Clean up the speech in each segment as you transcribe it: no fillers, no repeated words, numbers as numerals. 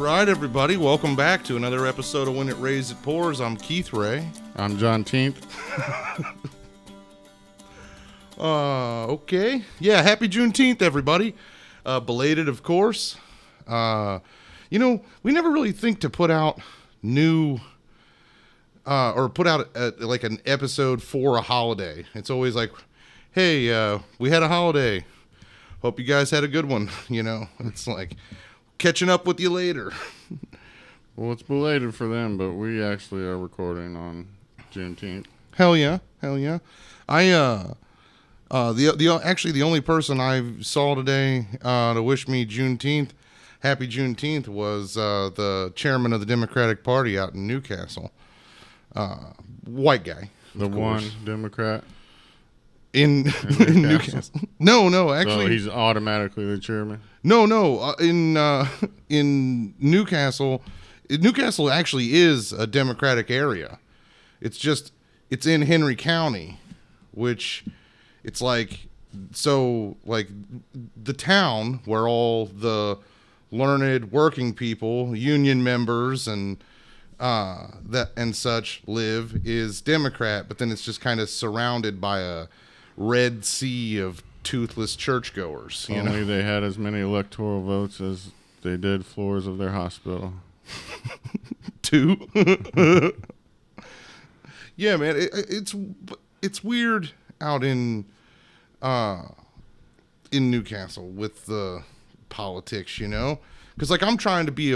right, everybody. Welcome back to another episode of When It Rains, It Pours. I'm Keith Ray. I'm John Teenth. Okay. Yeah, happy Juneteenth, everybody. Belated, of course. We never really think to put out new, or put out like an episode for a holiday. It's always like, hey, we had a holiday. Hope you guys had a good one. It's like catching up with you later. Well, it's belated for them, but we actually are recording on Juneteenth. Hell yeah. The only person I saw today to wish me happy Juneteenth was the chairman of the Democratic Party out in Newcastle. White guy. The one Democrat in Newcastle. No, actually. So he's automatically the chairman? No. In Newcastle, Newcastle actually is a Democratic area. It's in Henry County, which it's like, so like the town where all the learned working people, union members and such live is Democrat, but then it's just kind of surrounded by a red sea of toothless churchgoers. Only they had as many electoral votes as they did floors of their hospital. 2. Yeah, man, it's weird out in Newcastle with the politics, because like I'm trying to be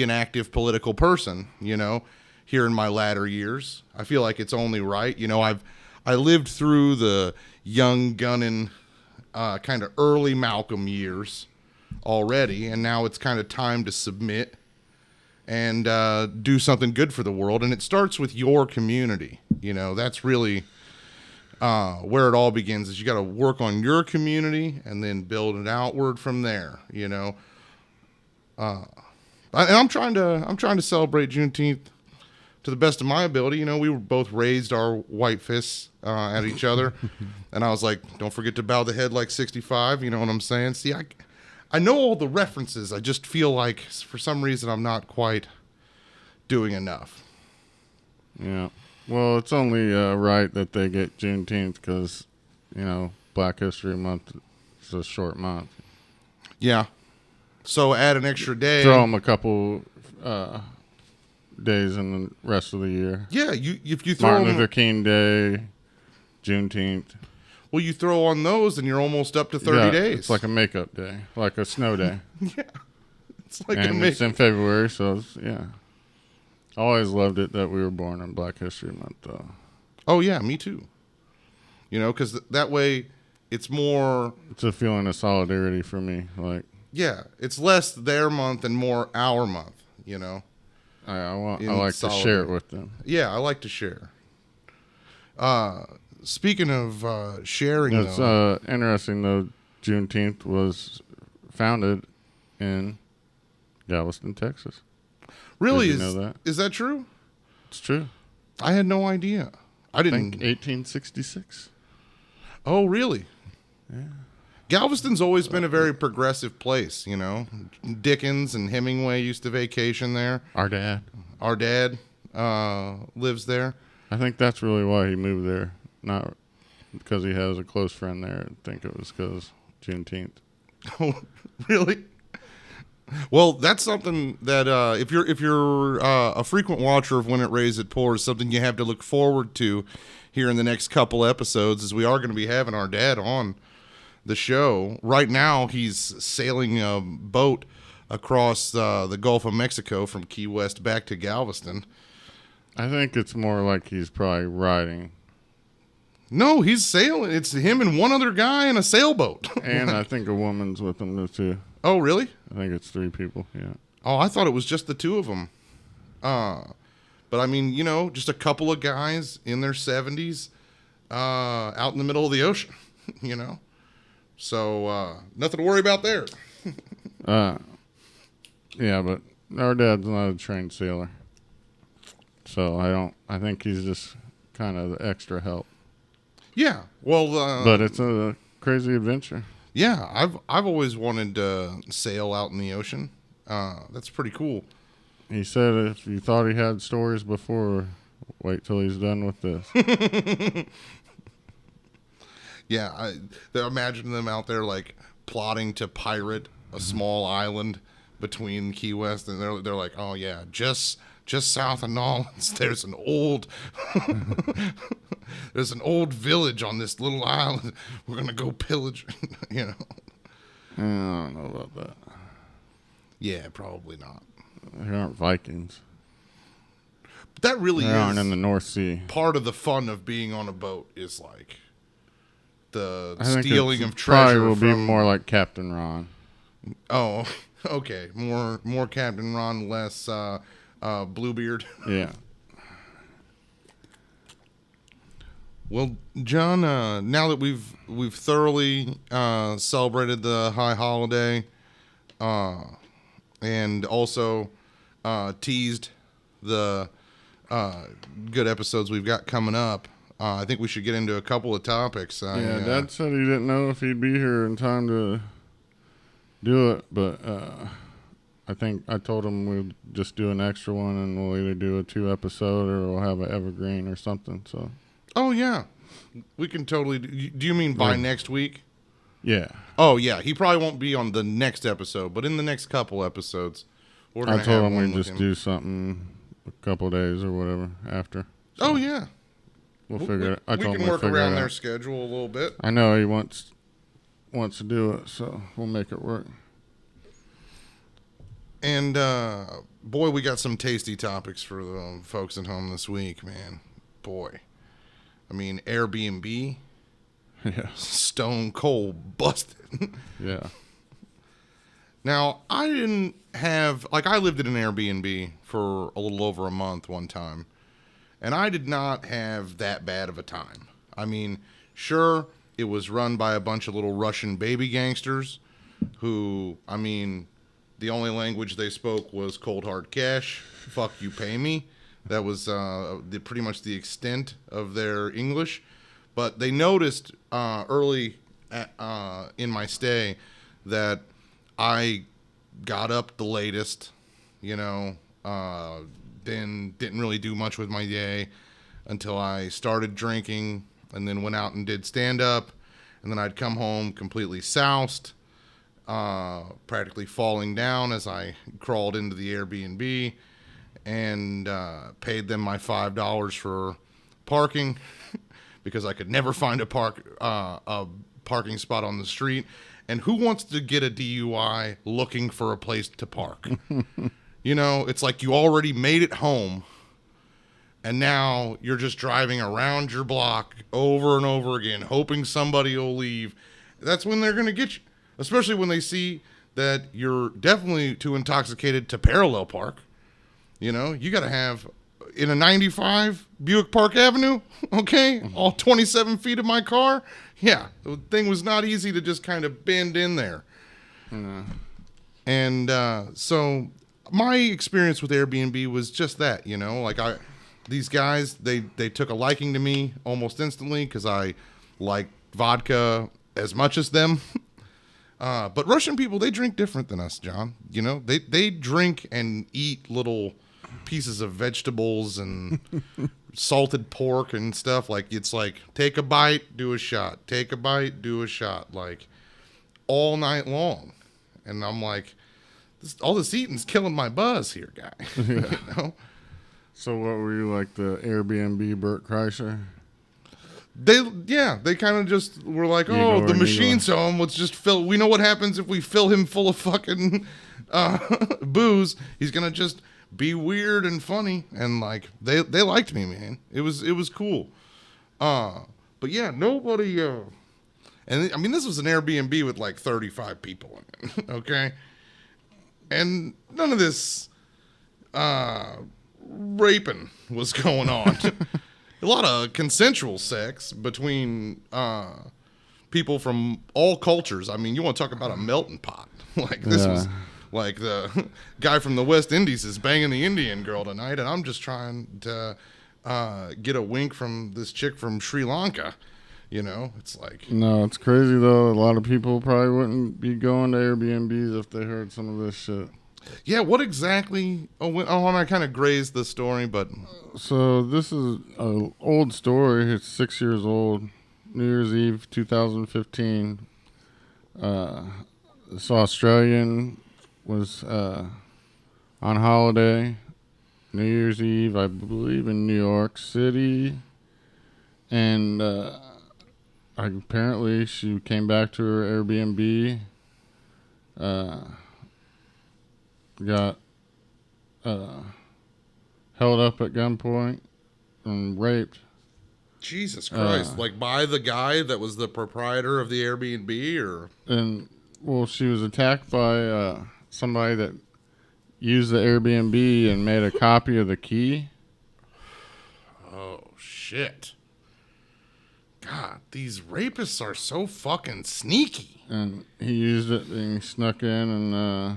an active political person, here in my latter years. I feel like it's only right. I lived through the young gunning, kind of early Malcolm years already, and now it's kind of time to submit and do something good for the world. And it starts with your community. That's really where it all begins. Is you got to work on your community and then build it outward from there. And I'm trying to celebrate Juneteenth to the best of my ability. We were both raised our white fists at each other, and I was like, don't forget to bow the head like 65. You know what I'm saying? See, I know all the references. I just feel like for some reason I'm not quite doing enough. Yeah. Well, it's only right that they get Juneteenth because, Black History Month is a short month. Yeah. So add an extra day. Throw them a couple days in the rest of the year. Yeah, if you throw Martin Luther King Day, Juneteenth. Well, you throw on those and you're almost up to 30 days. It's like a makeup day, like a snow day. Yeah. It's like it's in February, so yeah. I always loved it that we were born in Black History Month, though. Oh, yeah, me too. Because that way it's more... It's a feeling of solidarity for me. Yeah, it's less their month and more our month, I like to share it with them. Yeah, I like to share. Speaking of sharing, it's interesting, though. Juneteenth was founded in Galveston, Texas. Really? Did you know that? Is that true? It's true. I had no idea. I think 1866. Oh, really? Yeah. Galveston's always been a very progressive place, Dickens and Hemingway used to vacation there. Our dad lives there. I think that's really why he moved there. Not because he has a close friend there. I think it was because Juneteenth. Oh, really? Well, that's something that if you're a frequent watcher of When It Rains, It Pours, something you have to look forward to here in the next couple episodes, is we are going to be having our dad on the show. Right now, he's sailing a boat across the Gulf of Mexico from Key West back to Galveston. I think it's more like he's probably riding. No, he's sailing. It's him and one other guy in a sailboat. And I think a woman's with him too. Oh, really? I think it's 3 people, yeah. Oh, I thought it was just the 2 of them. But I mean, just a couple of guys in their 70s out in the middle of the ocean, So nothing to worry about there. Yeah, but our dad's not a trained sailor. So I think he's just kind of the extra help. Yeah, well, but it's a crazy adventure. Yeah, I've always wanted to sail out in the ocean. That's pretty cool. He said if you thought he had stories before, wait till he's done with this. Yeah, they're imagining them out there like plotting to pirate a small island between Key West, and they're like, oh yeah, just south of Nolens, there's an old village on this little island. We're gonna go pillage. You know. I don't know about that. Yeah, probably not. They aren't Vikings. But that really They is aren't in the North Sea. part of the fun of being on a boat is like the I think stealing it's of treasure. Probably will be from, more like Captain Ron. Oh, okay. More Captain Ron, less Bluebeard. Yeah. Well, John, now that we've thoroughly celebrated the high holiday, and also teased the good episodes we've got coming up, I think we should get into a couple of topics. Yeah, Dad said he didn't know if he'd be here in time to do it, but I think I told him we'll just do an extra one, and we'll either do a 2-episode or we'll have an evergreen or something. So. Oh yeah, we can totally. Do you mean by next week? Yeah. Oh yeah, he probably won't be on the next episode, but in the next couple episodes, we're gonna I told have him one we'd with just him. do something a couple days or whatever after. Oh yeah, We'll figure it. I we told can him work we'll figure around it their out. schedule a little bit. I know he wants to do it, so we'll make it work. And boy, we got some tasty topics for the folks at home this week, man. Boy, I mean Airbnb, Yeah. stone cold busted. Yeah. Now I didn't have I lived in an Airbnb for a little over a month one time. And I did not have that bad of a time. I mean, sure, it was run by a bunch of little Russian baby gangsters who, I mean, the only language they spoke was cold hard cash. Fuck you, pay me. That was pretty much the extent of their English. But they noticed early in my stay that I got up the latest, you know, then didn't really do much with my day until I started drinking, and then went out and did stand-up, and then I'd come home completely soused, practically falling down as I crawled into the Airbnb, and paid them my $5 for parking because I could never find a parking spot on the street. And who wants to get a DUI looking for a place to park? You know, it's like you already made it home, and now you're just driving around your block over and over again, hoping somebody will leave. That's when they're going to get you, especially when they see that you're definitely too intoxicated to parallel park. You know, you got to have, in a 95 Buick Park Avenue, okay, all 27 feet of my car. Yeah, the thing was not easy to just kind of bend in there. No. And so my experience with Airbnb was just that, you know, like these guys, they took a liking to me almost instantly because I like vodka as much as them. But Russian people, they drink different than us, John. You know, they drink and eat little pieces of vegetables and salted pork and stuff. Like, it's like, take a bite, do a shot. Take a bite, do a shot. Like, all night long. And I'm like, all this eating's killing my buzz here, guy. You know? So what were you like, the Airbnb Bert Kreischer? They kind of just were like, oh, the machine's home. Let's just fill. We know what happens if we fill him full of fucking booze. He's gonna just be weird and funny, and like they liked me, man. It was cool. But yeah, nobody. And I mean, this was an Airbnb with like 35 people in it. Okay, and none of this raping was going on. A lot of consensual sex between people from all cultures. I mean, you want to talk about a melting pot. Like, this was like the guy from the West Indies is banging the Indian girl tonight, and I'm just trying to get a wink from this chick from Sri Lanka. You know, it's like... No, it's crazy, though. A lot of people probably wouldn't be going to Airbnbs if they heard some of this shit. Yeah, what exactly? I kind of grazed the story, but So this is an old story. It's 6 years old. New Year's Eve, 2015. This Australian was on holiday, New Year's Eve, I believe, in New York City, and apparently she came back to her Airbnb, got held up at gunpoint and raped. Jesus Christ! Like by the guy that was the proprietor of the Airbnb, or And well, she was attacked by somebody that used the Airbnb and made a copy of the key. oh shit! God, these rapists are so fucking sneaky. And he used it and he snuck in and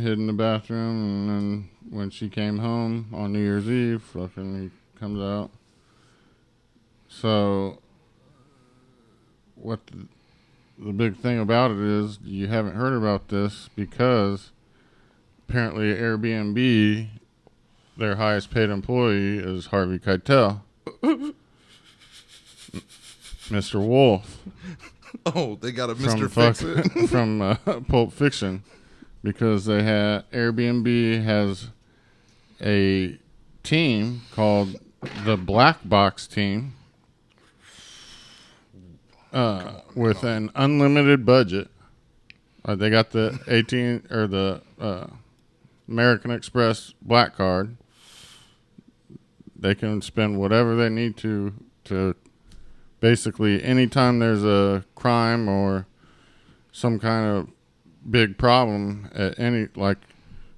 hid in the bathroom, and then when she came home on New Year's Eve, fucking he comes out. So what the big thing about it is, you haven't heard about this because apparently Airbnb, their highest paid employee is Harvey Keitel. Mr. Wolf. Oh, they got a Mr. Fix-It. From Pulp Fiction, because they had Airbnb has a team called the Black Box Team with an unlimited budget. They got the 18 or the American Express Black Card. They can spend whatever they need to basically anytime there's a crime or some kind of big problem at any, like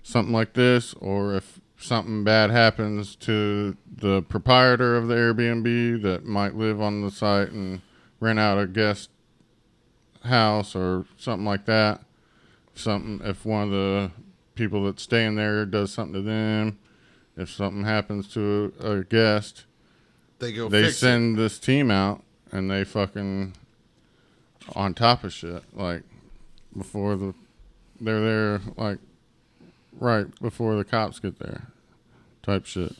something like this, or if something bad happens to the proprietor of the Airbnb that might live on the site and rent out a guest house or something like that. If one of the people that's staying there does something to them, if something happens to a guest, they send this team out and they fucking on top of shit, like they're there, like right before the cops get there, type shit.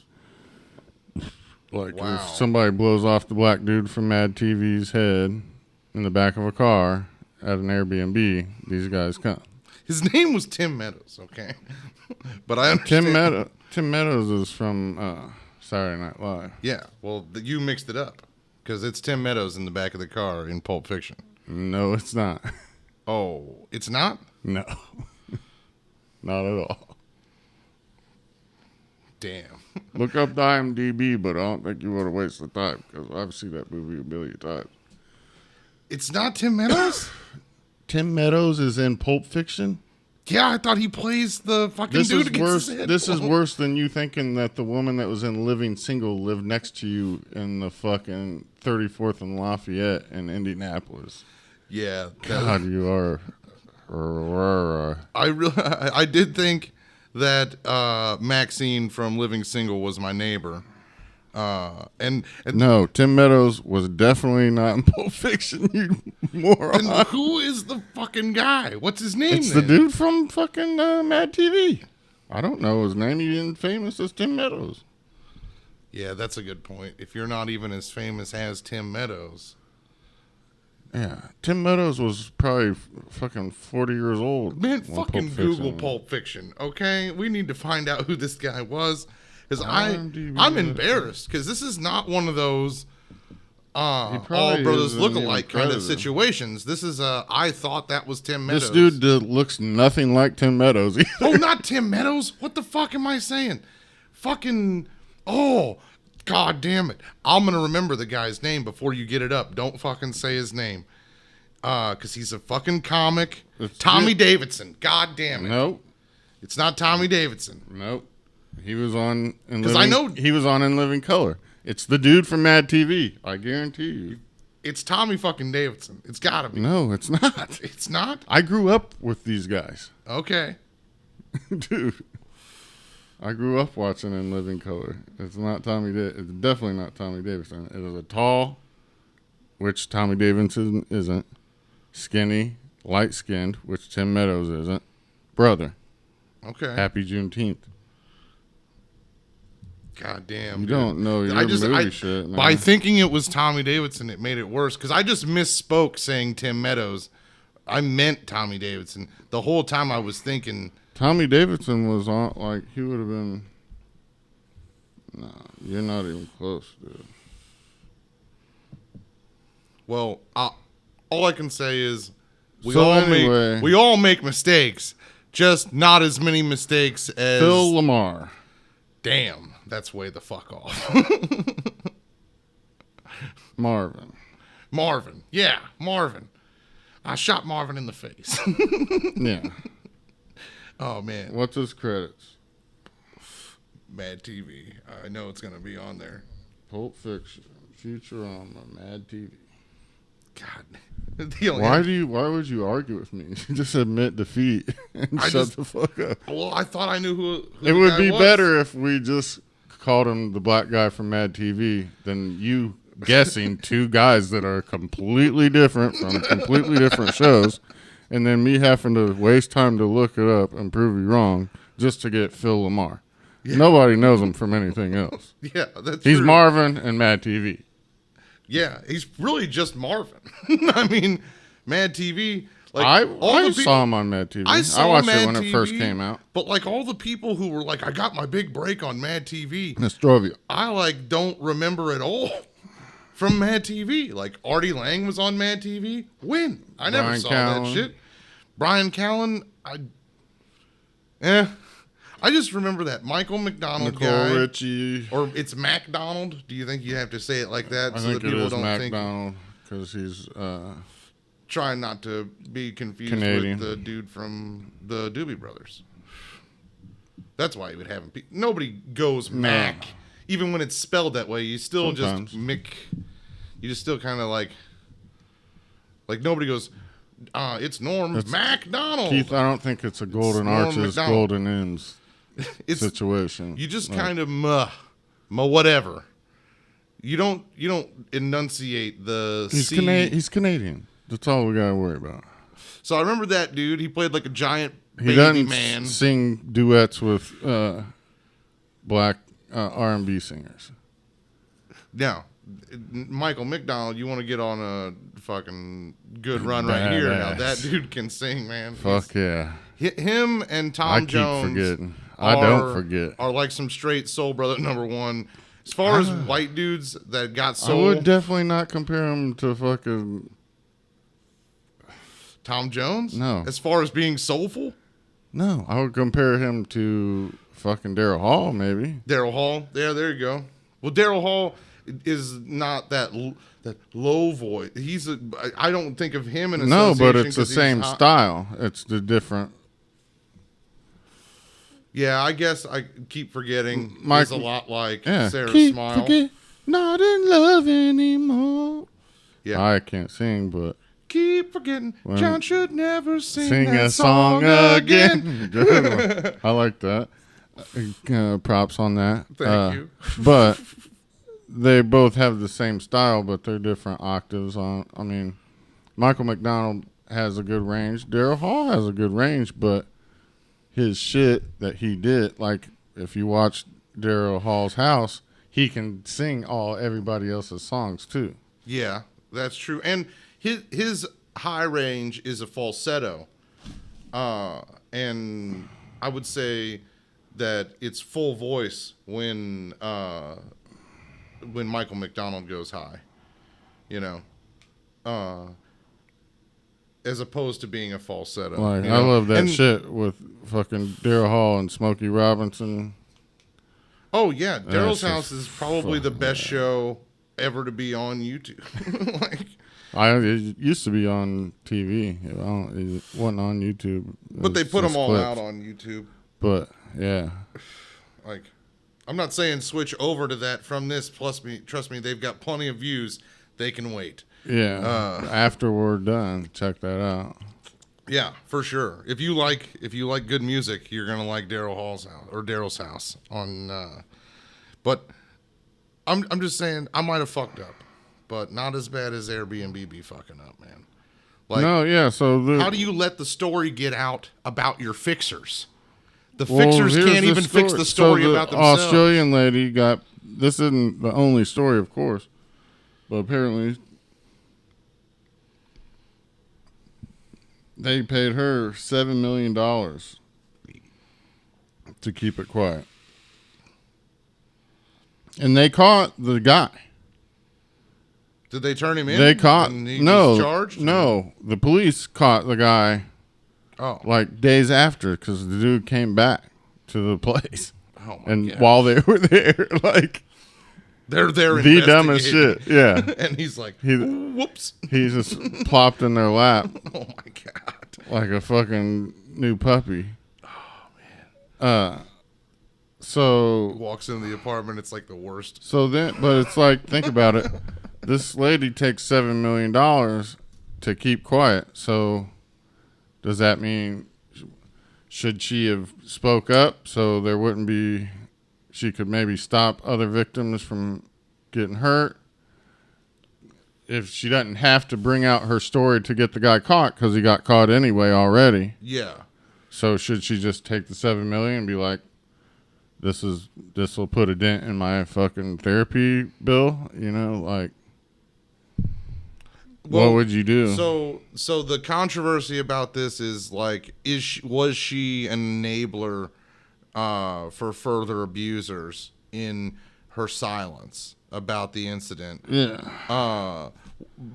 Like wow. If somebody blows off the black dude from Mad TV's head in the back of a car at an Airbnb, these guys come. His name was Tim Meadows, okay? But I understand. Tim Meadows is from Saturday Night Live. Yeah, well, you mixed it up because it's Tim Meadows in the back of the car in Pulp Fiction. No, it's not. Oh, it's not? No. Not at all. Damn. Look up the IMDb, but I don't think you want to waste the time because I've seen that movie a million times. It's not Tim Meadows? Tim Meadows is in Pulp Fiction? Yeah, I thought he plays the fucking dude against his head. This is worse than you thinking that the woman that was in Living Single lived next to you in the fucking 34th and Lafayette in Indianapolis. Yeah. God, you are... I did think that Maxine from Living Single was my neighbor. And no, Tim Meadows was definitely not in Pulp Fiction, you moron. And who is the fucking guy? What's his name? It's the dude from fucking Mad TV. I don't know his name. He isn't famous as Tim Meadows. Yeah, that's a good point. If you're not even as famous as Tim Meadows. Yeah, Tim Meadows was probably fucking 40 years old. Man, fucking Google Pulp Fiction, okay? We need to find out who this guy was. Because I'm embarrassed, because this is not one of those all brothers look-alike kind of situations. This is I thought that was Tim Meadows. This dude looks nothing like Tim Meadows either. Oh, not Tim Meadows? What the fuck am I saying? Fucking, oh, god damn it. I'm going to remember the guy's name before you get it up. Don't fucking say his name. Because he's a fucking comic. Tommy Davidson. God damn it. Nope. It's not Tommy Davidson. Nope. He was on in Living Color. It's the dude from Mad TV. I guarantee you. It's Tommy fucking Davidson. It's gotta be. No, it's not. It's not? I grew up with these guys. Okay. Dude. I grew up watching In Living Color. It's not Tommy It's definitely not Tommy Davidson. It is a tall, which Tommy Davidson isn't, skinny, light-skinned, which Tim Meadows isn't, brother. Okay. Happy Juneteenth. God damn. You dude. don't know your movie shit, man. By thinking it was Tommy Davidson, it made it worse because I just misspoke saying Tim Meadows. I meant Tommy Davidson. The whole time I was thinking. Tommy Davidson was on, like, he would have been. Nah, you're not even close, dude. Well, all I can say is we So all make mistakes, just not as many mistakes as Phil Lamar. Damn, that's way the fuck off. Marvin. Yeah, Marvin. I shot Marvin in the face. Yeah. Oh man. What's his credits? Mad TV. I know it's gonna be on there. Pulp Fiction, Futurama, Mad TV. God. Why would you argue with me? Just admit defeat and shut the fuck up. Well, I thought I knew who it would be better if we just called him the black guy from Mad TV than you guessing two guys that are completely different from completely different shows, and then me having to waste time to look it up and prove you wrong just to get Phil Lamar. Yeah. Nobody knows him from anything else. Yeah, that's He's true. Marvin and Mad TV. Yeah, he's really just Marvin. I mean, Mad TV. Like I saw him on Mad TV. I watched it when it first came out. But like all the people who were like, I got my big break on Mad TV. Nostrovia. I like don't remember at all from Mad TV. Like Artie Lang was on Mad TV. When? I never Brian saw Callen. that shit. Brian Callen. I just remember that Michael McDonald Nicole guy. Richie. Or it's MacDonald. Do you think you have to say it like that I so think that people it is don't MacDonald because he's trying not to be confused Canadian. with the dude from the Doobie Brothers. That's why he would have him. Nobody goes Mac, even when it's spelled that way. You still Sometimes. just Mick. You just still kind of like nobody goes. It's Norm MacDonald. Keith, I don't think it's a Golden Norm Arches, Macdonald. Golden Ends situation. You just kind of whatever. You don't enunciate the He's C. He's Canadian. That's all we gotta worry about. So I remember that dude. He played like a giant He baby doesn't man. sing duets with black R&B singers. Now, Michael McDonald, you want to get on a fucking good run right here. Now that dude can sing, man. Fuck yeah. Him and Tom Jones. I keep forgetting. I don't forget. Are like some straight soul brother number one. As far as white dudes that got soul, I would definitely not compare him to fucking Tom Jones. No. As far as being soulful, no. I would compare him to fucking Daryl Hall, maybe. Daryl Hall. Yeah, there you go. Well, Daryl Hall is not that low voice. I don't think of him in a no, but it's the same style. It's the different. Yeah, I guess I keep forgetting. He's a lot like Sarah Smile. Not in love anymore. Yeah, I can't sing, but keep forgetting. John should never sing a that song again. Good one. I like that. Props on that. Thank you. But they both have the same style, but they're different octaves on. I mean, Michael McDonald has a good range. Daryl Hall has a good range, but his shit that he did, like if you watch Daryl Hall's house, he can sing everybody else's songs too. Yeah, that's true. And his high range is a falsetto. And I would say that it's full voice when Michael McDonald goes high. You know. As opposed to being a falsetto. Like, you know? I love that shit with fucking Daryl Hall and Smokey Robinson. Oh yeah, Daryl's House is just probably the best show ever to be on YouTube. It used to be on TV. It wasn't on YouTube. But they put them all clips. out on YouTube. But yeah, Like, I'm not saying switch over to that from this. Trust me, they've got plenty of views. They can wait. yeah. After we're done, check that out. Yeah, for sure. If you like good music, you're gonna like Daryl's house on. But I'm just saying I might have fucked up, but not as bad as Airbnb be fucking up, man. Like, no, yeah. So how do you let the story get out about your fixers? The well, fixers here's can't the even fix the story so the about themselves. Australian lady got. This isn't the only story, of course, but apparently they paid her $7 million to keep it quiet, and they caught the guy. Did they turn him in? They caught and he was charged? no. The police caught the guy Oh, like days after because the dude came back to the place, oh my and God. while they were there, like They're there. the dumbest investigating. shit. Yeah, And he's like, He- whoops. he just plopped in their lap Oh my God. like a fucking new puppy. Oh man. So Walks into the apartment. It's like the worst. so then, but it's like think about it. This lady takes $7 million to keep quiet. So does that mean should she have spoke up so there wouldn't be? She could maybe stop other victims from getting hurt. If she doesn't have to bring out her story to get the guy caught because he got caught anyway already. Yeah. So should she just take the $7 million and be like, this will put a dent in my fucking therapy bill? You know, like, Well, what would you do? So the controversy about this is like, was she an enabler for further abusers in her silence about the incident? Yeah.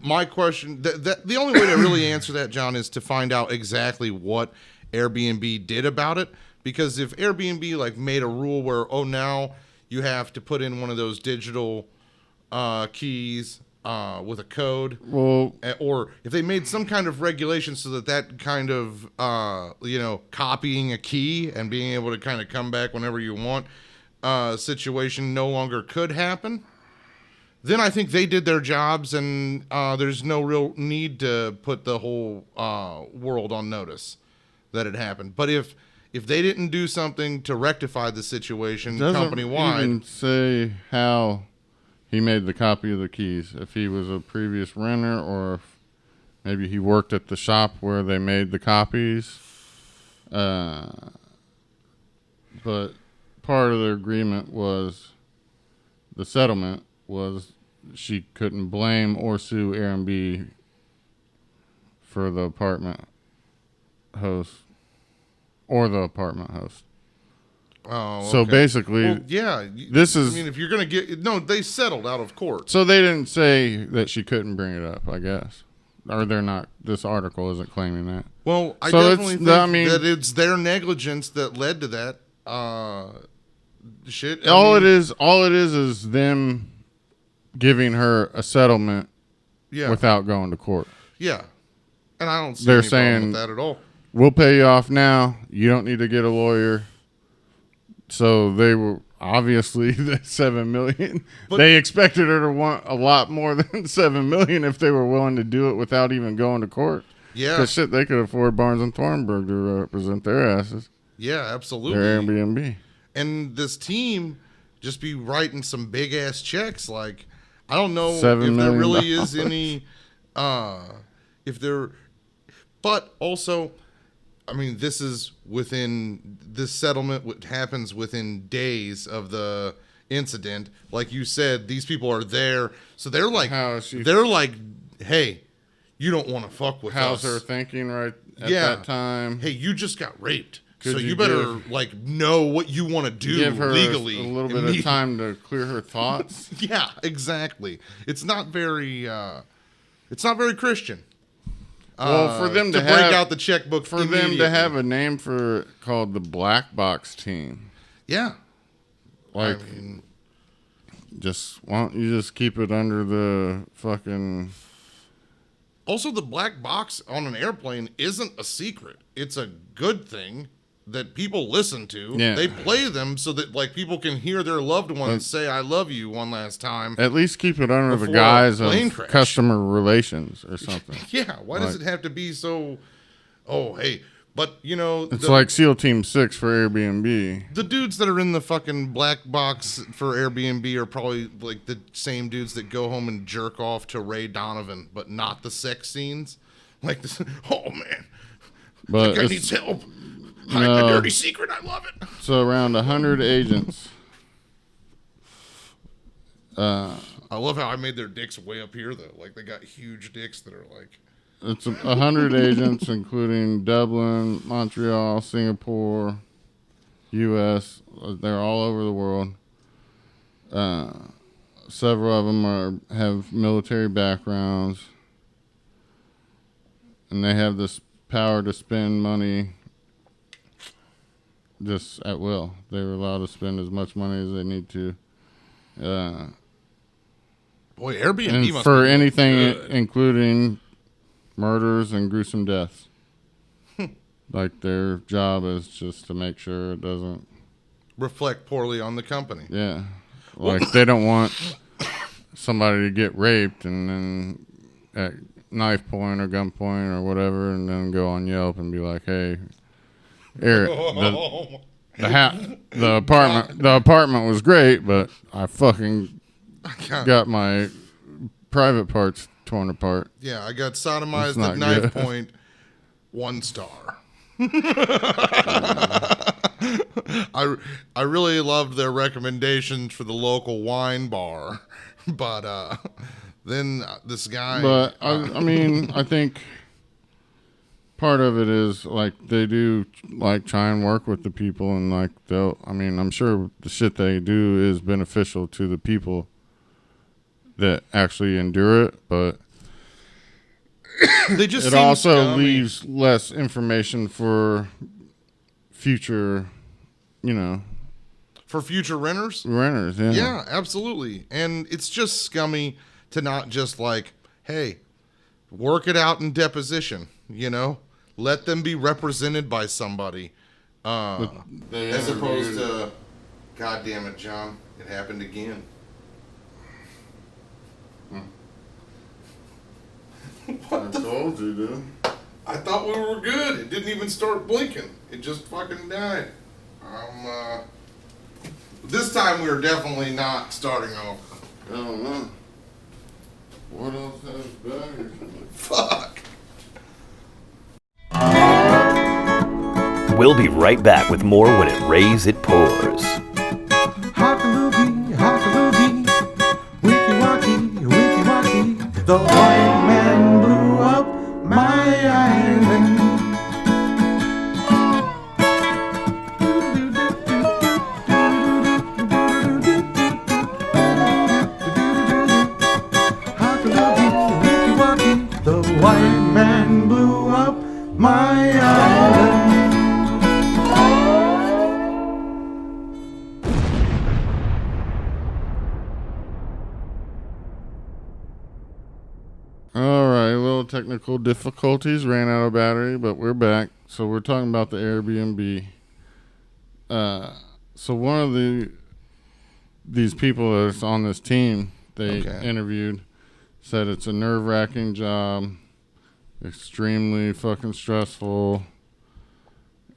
My question, the only way to really answer that, John, is to find out exactly what Airbnb did about it. Because if Airbnb like made a rule where, oh, now you have to put in one of those digital keys with a code, Well, or if they made some kind of regulation so that kind of copying a key and being able to kind of come back whenever you want situation no longer could happen, then I think they did their jobs, and there's no real need to put the whole world on notice that it happened. But if they didn't do something to rectify the situation company wide, even say how he made the copy of the keys. If he was a previous renter, or if maybe he worked at the shop where they made the copies. But part of the agreement was the settlement was she couldn't blame or sue Airbnb for the apartment host or the apartment host. oh, So okay. basically, Well, yeah, this is. I mean, if you're gonna they settled out of court. So they didn't say that she couldn't bring it up, I guess. Or they're not. This article isn't claiming that. Well, I So definitely think that it's their negligence that led to that shit. All it is them giving her a settlement yeah, without going to court. yeah, and I don't see They're any problem saying- with that at all. We'll pay you off now. You don't need to get a lawyer. So they were obviously the $7 million. But- They expected her to want a lot more than $7 million if they were willing to do it without even going to court. Yeah, Because shit, they could afford Barnes and Thornburg to represent their asses. yeah, absolutely. Their Airbnb. And this team just be writing some big ass checks. Like, I don't know $7 if there million. really is any, if there, but also, I mean, this settlement happens within days of the incident. Like you said, these people are there, so they're like, How is she- hey, you don't want to fuck with How's us. her thinking right at Yeah. that time? Hey, you just got raped, Could so you you better give- like know what you want to do Give her legally. a little bit of immediately. time to clear her thoughts. Yeah, exactly. It's not very Christian. Well, for them to break have- out the checkbook For them to have a name for it called the Black Box Team. yeah, Like, I mean, why don't you just keep it under the fucking... also the black box on an airplane isn't a secret. It's a good thing that people listen to. Yeah. They play them so that like people can hear their loved ones say "I love you" one last time. At least keep it under the Before a guise of plane crash. customer relations or something. Yeah, why does Like- it have to be so? Oh, hey, but you know, It's like SEAL Team 6 for Airbnb. the dudes that are in the fucking black box for Airbnb are probably like the same dudes that go home and jerk off to Ray Donovan, but not the sex scenes. Like this. Oh man, But that guy it's, needs help. Hide no. my dirty secret. I love it. so around 100 agents. I love how I made their dicks way up here though. Like they got huge dicks that are like. It's 100 agents, including Dublin, Montreal, Singapore, U.S. They're all over the world. Several of them have military backgrounds, and they have this power to spend money just at will. They're allowed to spend as much money as they need to. Boy, Airbnb And must for be anything, good. including murders and gruesome deaths. Like their job is just to make sure it doesn't. Reflect poorly on the company. Yeah. Like they don't want somebody to get raped and then at knife point or gun point or whatever, and then go on Yelp and be like, "Hey, Eric, the apartment was great, but I fucking got my private parts torn apart." Yeah, I got sodomized That's at not knife good. point. 1 star. I really loved their recommendations for the local wine bar, but then this guy. But I mean, I think part of it is like they do like try and work with the people, and like they'll. I mean, I'm sure the shit they do is beneficial to the people that actually endure it, but they just it seem also scummy. leaves less information for future, For future renters. renters. Yeah. Yeah, absolutely. And it's just scummy to not just like, hey, work it out in deposition, Let them be represented by somebody. As opposed to, God damn it, John, it happened again. I told you, dude. I thought we were good. It didn't even start blinking. It just fucking died. This time we're definitely not starting over. I don't know. What else has batteries? Fuck. We'll be right back with more When It Rains, It Pours. Hockaloogie, hockaloogie, wiki-waki, wiki-waki. The white man blew up my island. Hockaloogie, wiki-waki. The white man blew up my island. All right, a little technical difficulties, ran out of battery, but we're back. So we're talking about the Airbnb. So one of these people that's on this team, they interviewed, said it's a nerve-wracking job, extremely fucking stressful.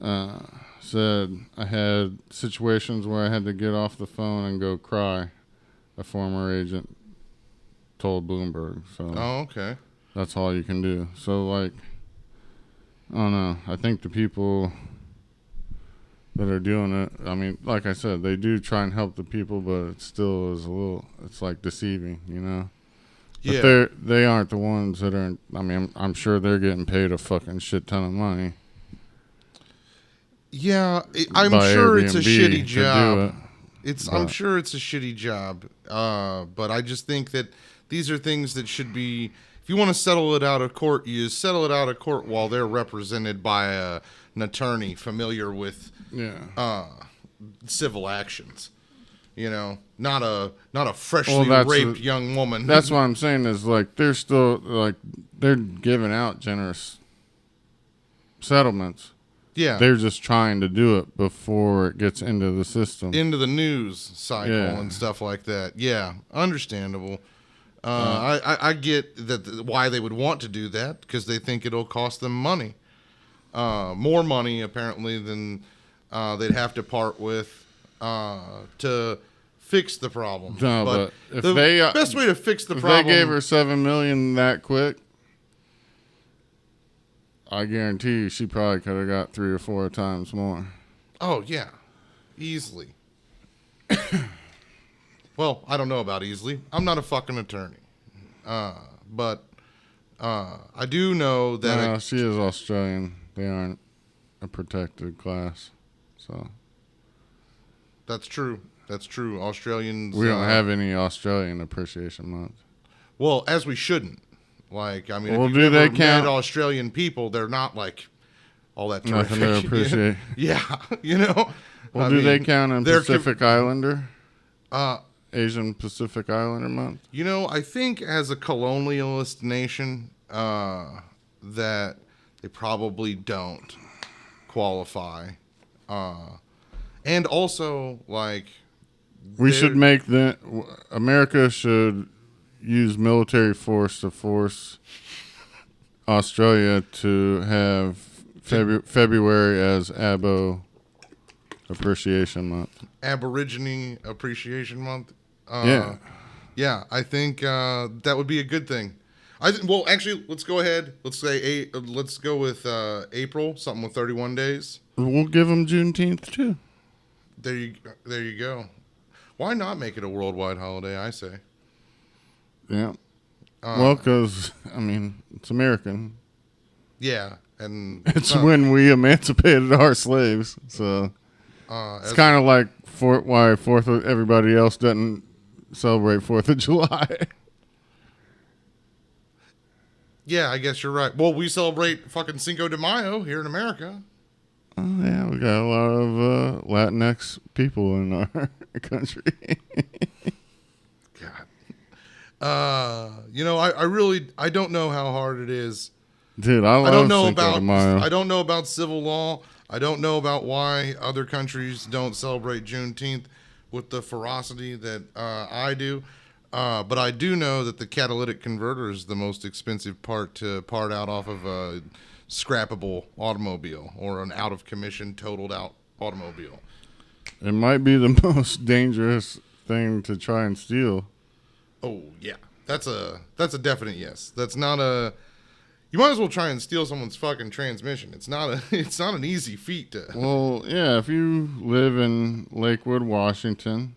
Said I had situations where I had to get off the phone and go cry. A former agent told Bloomberg. So Oh, okay. that's all you can do. So, like, I don't know. I think the people that are doing it, I mean, like I said, they do try and help the people, but it still is it's like deceiving, Yeah. But they aren't the ones that are, I mean, I'm sure they're getting paid a fucking shit ton of money. Yeah, I'm by sure it's a Airbnb shitty to do job. it. I'm sure it's a shitty job. But I just think that these are things that should be, if you want to settle it out of court, you settle it out of court while they're represented by an attorney familiar with civil actions. Not a freshly raped young woman. That's what I'm saying is, like, they're still, like, they're giving out generous settlements. Yeah. They're just trying to do it before it gets into the system. Into the news cycle and stuff like that. Yeah, understandable. I get that why they would want to do that, because they think it'll cost them money. More money, apparently, than they'd have to part with to fix the problem. No, but if the they best way to fix the if problem, they gave her $7 million that quick, I guarantee you she probably could have got 3 or 4 times more. Oh, yeah. Easily. Well, I don't know about easily. I'm not a fucking attorney. But I do know that... No, she is Australian. They aren't a protected class. So That's true. That's true. Australians... we don't have any Australian Appreciation Month. Well, as we shouldn't. Like, I mean, Well, if do you've they ever met count- Australian people, they're not, like, all that terrific. Nothing to appreciate. Yeah, you know? Well, I do they mean, count in they're Pacific Islander? Uh, Asian Pacific Islander Month? you know, I think as a colonialist nation, that they probably don't qualify. And also, like... We they're- should make the... America should use military force to force Australia to have February as Abo Appreciation Month. Aborigine Appreciation Month. Yeah. Yeah, I think that would be a good thing. Well, actually, let's go ahead. Let's say let's go with April, something with 31 days. We'll give them Juneteenth, too. There you go. Why not make it a worldwide holiday? I say. Yeah. Well, because, I mean, it's American. Yeah, and It's when we emancipated our slaves. So it's kind of like why everybody else doesn't celebrate 4th of July. Yeah, I guess you're right. Well, we celebrate fucking Cinco de Mayo here in America. Oh, yeah, we got a lot of Latinx people in our country. God. You know, I don't know how hard it is. Dude, I don't know Cinco de about Mayo. I don't know about civil law. I don't know about why other countries don't celebrate Juneteenth with the ferocity that I do. But I do know that the catalytic converter is the most expensive part to part out off of a scrappable automobile or an out of commission, totaled out automobile. It might be the most dangerous thing to try and steal. Oh yeah, that's a definite yes. That's not a. You might as well try and steal someone's fucking transmission. It's not an easy feat to. Well, yeah, if you live in Lakewood, Washington,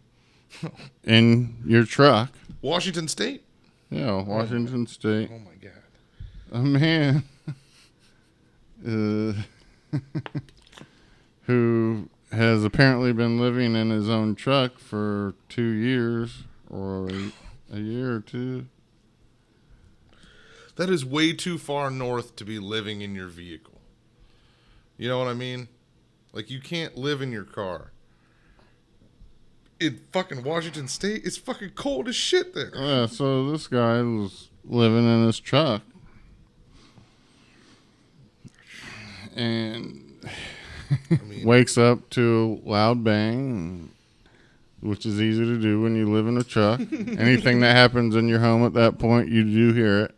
in your truck, Washington State. yeah, Washington State, Oh my god. a man who has apparently been living in his own truck for 2 years or a year or two. That is way too far north to be living in your vehicle. You know what I mean? Like, you can't live in your car. In fucking Washington State, it's fucking cold as shit there. Yeah, so this guy was living in his truck. And I mean, wakes up to a loud bang, which is easy to do when you live in a truck. Anything that happens in your home at that point, you do hear it.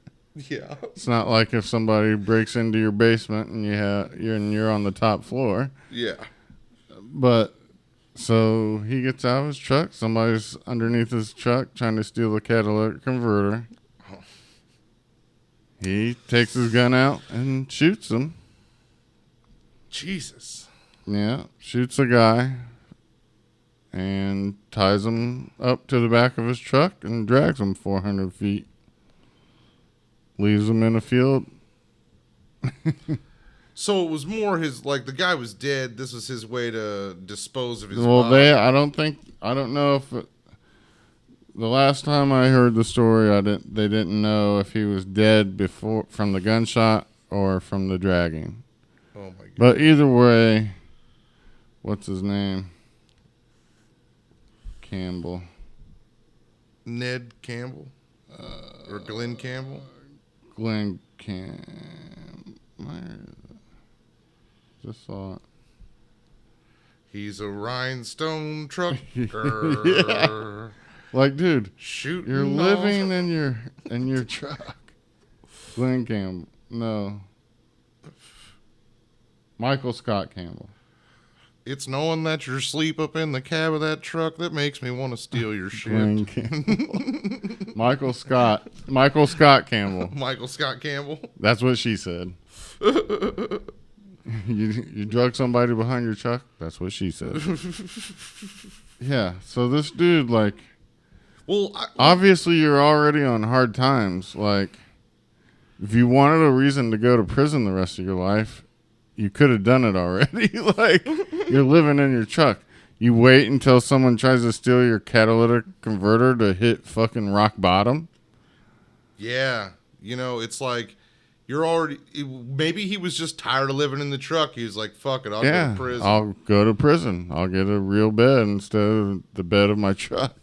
yeah. It's not like if somebody breaks into your basement and you're on the top floor. Yeah. But so he gets out of his truck. Somebody's underneath his truck trying to steal the catalytic converter. He takes his gun out and shoots him. Jesus. Yeah, shoots a guy and ties him up to the back of his truck and drags him 400 feet. Leaves him in a field. So it was more his, like, the guy was dead. This was his way to dispose of his Well, body. I don't know if the last time I heard the story, they didn't know if he was dead before from the gunshot or from the dragging. Oh my god. But either way, what's his name? Campbell. Ned Campbell? Or Glenn Campbell? Glenn Just saw it. He's a rhinestone trucker. Yeah. Like, dude, Shooting you're off. living in your truck. Glenn Campbell. No. Michael Scott Campbell. It's knowing that you're asleep up in the cab of that truck that makes me want to steal your Glenn shit. Campbell. Michael Scott Campbell. Michael Scott Campbell. That's what she said. You drug somebody behind your truck? That's what she said. Yeah, so this dude, like, Well, obviously you're already on hard times. Like, if you wanted a reason to go to prison the rest of your life, you could have done it already. Like, you're living in your truck. You wait until someone tries to steal your catalytic converter to hit fucking rock bottom. yeah, it's like you're already. Maybe he was just tired of living in the truck. He was like, "Fuck it, I'll go to prison." I'll go to prison. I'll get a real bed instead of the bed of my truck.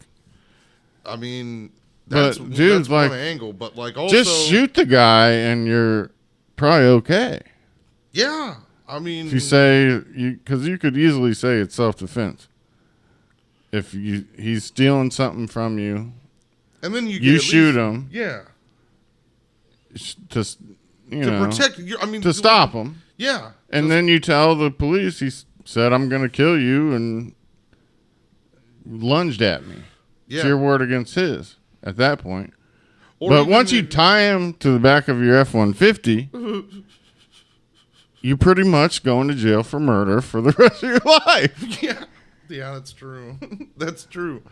I mean, But, that's, dude, that's like, one angle. But like, also, Just shoot the guy and you're probably okay. Yeah, I mean, If you say because you could easily say it's self-defense. If he's stealing something from you, and then you shoot him. Yeah, To protect. to stop him, Yeah, and then you tell the police he said I'm going to kill you and lunged at me. yeah. It's your word against his at that point. Or But even once you if- tie him to the back of your F-150, you're pretty much going to jail for murder for the rest of your life. yeah, that's true. That's true.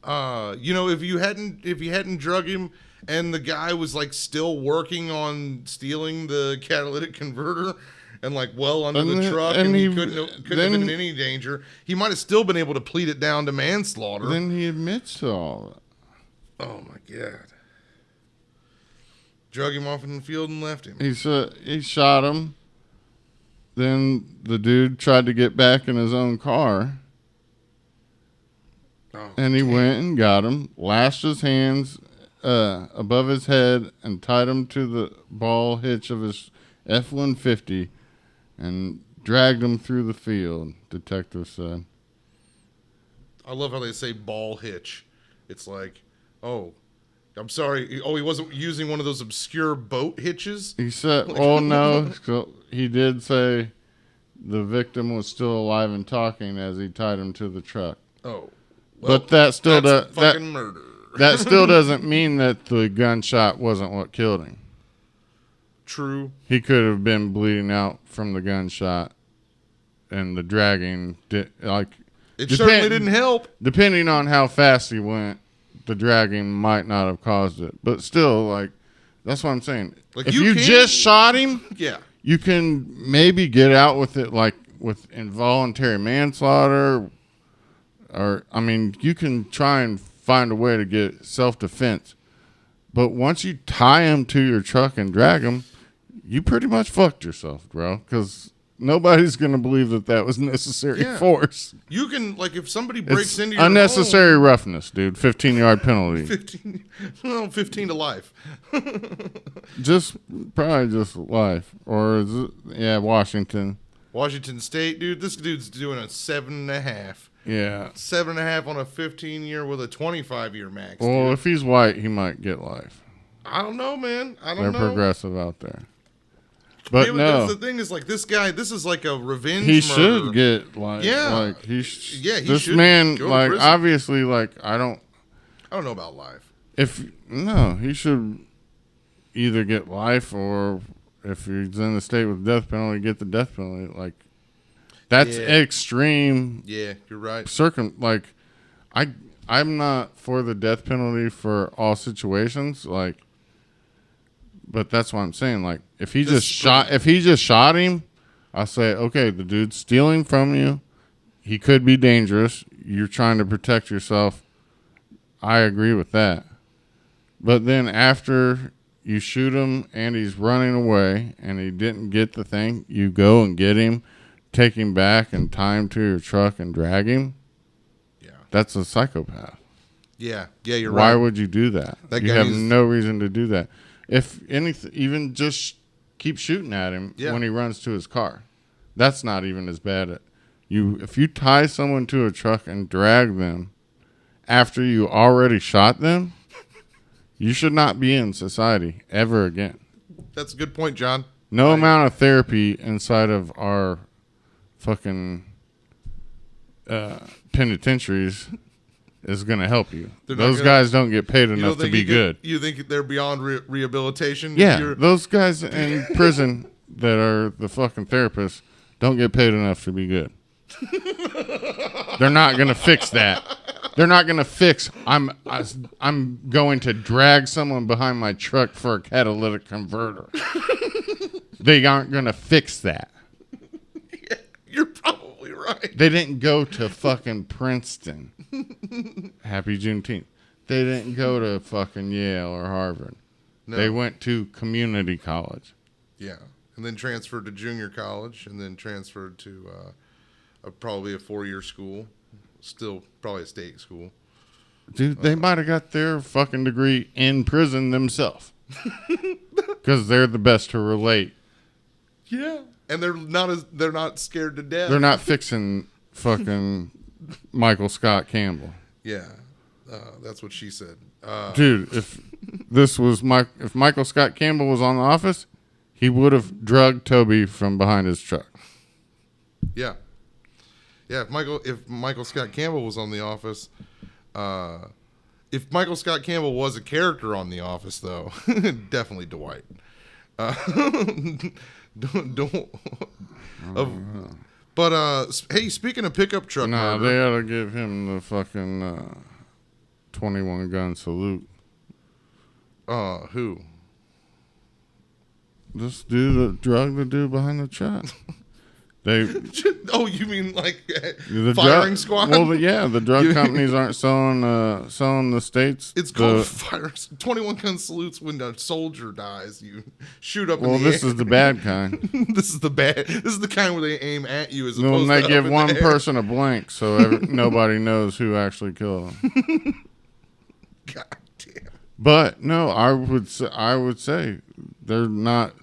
If you hadn't drug him and the guy was like still working on stealing the catalytic converter and like well under the truck and he couldn't have been in any danger, he might have still been able to plead it down to manslaughter. Then he admits to all of it. Oh my god. Drug him off in the field and left him. He shot him. Then the dude tried to get back in his own car. Oh, And he went and got him, lashed his hands above his head, and tied him to the ball hitch of his F-150 and dragged him through the field, detective said. I love how they say ball hitch. It's like, oh, I'm sorry. Oh, he wasn't using one of those obscure boat hitches? He said, oh, no. So he did say the victim was still alive and talking as he tied him to the truck. Oh. But that still that's fucking murder. That still doesn't mean that the gunshot wasn't what killed him. True. He could have been bleeding out from the gunshot, and the dragging Certainly didn't help. Depending on how fast he went, the dragging might not have caused it. But still, like, that's what I'm saying. Like, if you you can- just shot him, Yeah. you can maybe get out with it, like with involuntary manslaughter. Or, I mean, you can try and find a way to get self-defense. But once you tie him to your truck and drag him, you pretty much fucked yourself, bro. Because nobody's going to believe that was necessary Yeah. force. You can, like, if somebody breaks It's into your unnecessary roughness, dude. 15-yard penalty. 15 to life. Probably just life. Or, Washington. Washington State, dude. This dude's doing a 7.5. Yeah. 7.5 on a 15-year with a 25-year max. Well, dude. if he's white, he might get life. I don't know, man. I don't They're know. progressive out there. But Maybe no. that's the thing is, like, this guy, this is like a revenge He murder. should get life. Yeah. Like he he this should man, go to like, prison. obviously, like, I don't know about life. he should either get life or if he's in the state with death penalty, get the death penalty. Like, that's Yeah. extreme Yeah, you're right. like I'm not for the death penalty for all situations, like, but that's what I'm saying. Like, if he just shot him, I'll say, okay, the dude's stealing from you. He could be dangerous. You're trying to protect yourself. I agree with that. But then after you shoot him and he's running away and he didn't get the thing, you go and get him, take him back and tie him to your truck and drag him. Yeah. That's a psychopath. Yeah, you're Why right. would you do that? That You guy have needs- no reason to do that. If anything, even just keep shooting at him Yeah. when he runs to his car. That's not even as bad. If you tie someone to a truck and drag them after you already shot them, you should not be in society ever again. That's a good point, John. No Right. amount of therapy inside of our fucking penitentiaries is going to help you. They're not Those gonna- guys don't get paid You enough don't to think be you could- good. You think they're beyond rehabilitation? Yeah, You're- those guys in prison, that are the fucking therapists don't get paid enough to be good. They're not gonna fix that. They're not gonna fix. I'm going to drag someone behind my truck for a catalytic converter. They aren't gonna fix that. Yeah, you're probably right. They didn't go to fucking Princeton. Happy Juneteenth. They didn't go to fucking Yale or Harvard. No. They went to community college. Yeah, and then transferred to junior college, and then transferred to probably a 4-year school. Still probably a state school. Dude, they might have got their fucking degree in prison themselves. Because they're the best to relate. Yeah, and they're not scared to death. They're not fixing fucking Michael Scott Campbell. Yeah, that's what she said. Dude, if this was if Michael Scott Campbell was on The Office, he would have drugged Toby from behind his truck. Yeah. Yeah, if Michael Scott Campbell was on The Office, if Michael Scott Campbell was a character on The Office, though, definitely Dwight. But hey, speaking of pickup truck Nah, murder, they ought to give him the fucking 21 gun salute. who? This dude that drugged the dude behind the truck. They Oh, you mean like the firing drug, squad? Well, the drug companies aren't selling the states. It's called fire. 21 gun salutes when a soldier dies. You shoot up. Well, in the this air. is the bad kind. This is the bad. This is the kind where they aim at you as Well, opposed they to give up in one the air. person a blank, so nobody knows who actually killed him. God damn. But no, I would say they're not.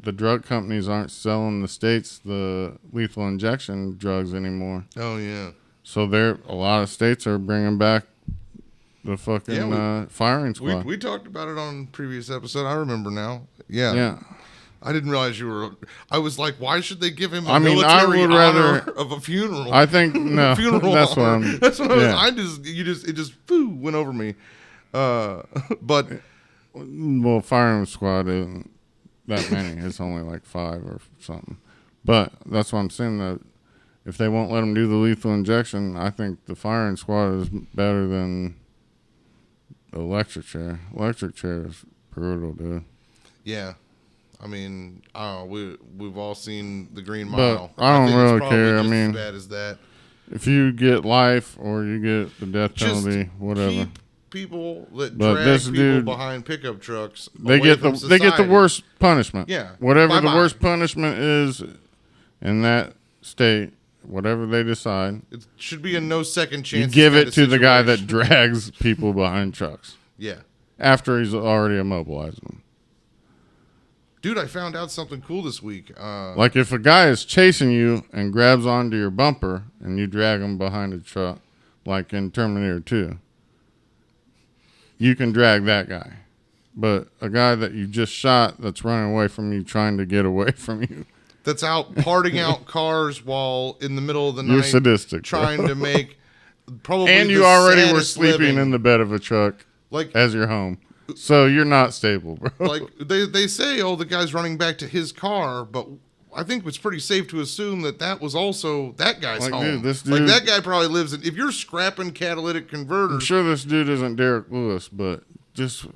The drug companies aren't selling the states the lethal injection drugs anymore. Oh yeah. So a lot of states are bringing back the fucking firing squad. We talked about it on previous episode. I remember now. Yeah. Yeah. I didn't realize you were. I was like, why should they give him a I mean, I military would honor rather- of a funeral? I think no. Funeral That's what honor. I'm. That's what yeah. I was. It just went over me. But Well, firing squad isn't that many. It's only like 5 or something. But that's what I'm saying. That if they won't let them do the lethal injection, I think the firing squad is better than the electric chair. Electric chair is brutal, dude. yeah, I mean, we've all seen the Green But Mile. I don't think it's really probably care. I just mean, as bad as that. If you get life or you get the death Just penalty, whatever. keep people that But drag this people dude- behind pickup trucks. They away get from the society. worst punishment. Yeah. Whatever Bye-bye. the worst punishment is in that state, whatever they decide, It should be a no second chance. you give kind it of to the guy that situation. drags people behind trucks Yeah. after he's already immobilized them. Dude, I found out something cool this week. Like if a guy is chasing you and grabs onto your bumper and you drag him behind a truck, like in Terminator 2, you can drag that guy. But a guy that you just shot that's running away from you, trying to get away from you, that's out parting out cars while in the middle of the you're night, sadistic. bro. trying to make probably. And the you already were saddest sleeping living. in the bed of a truck like as your home. So you're not stable, bro. like they say, oh, the guy's running back to his car, but I think it's pretty safe to assume that was also that guy's Like, home. dude, this like dude- that guy probably lives in. If you're scrapping catalytic I'm converters, sure this dude isn't Derek Lewis, but just,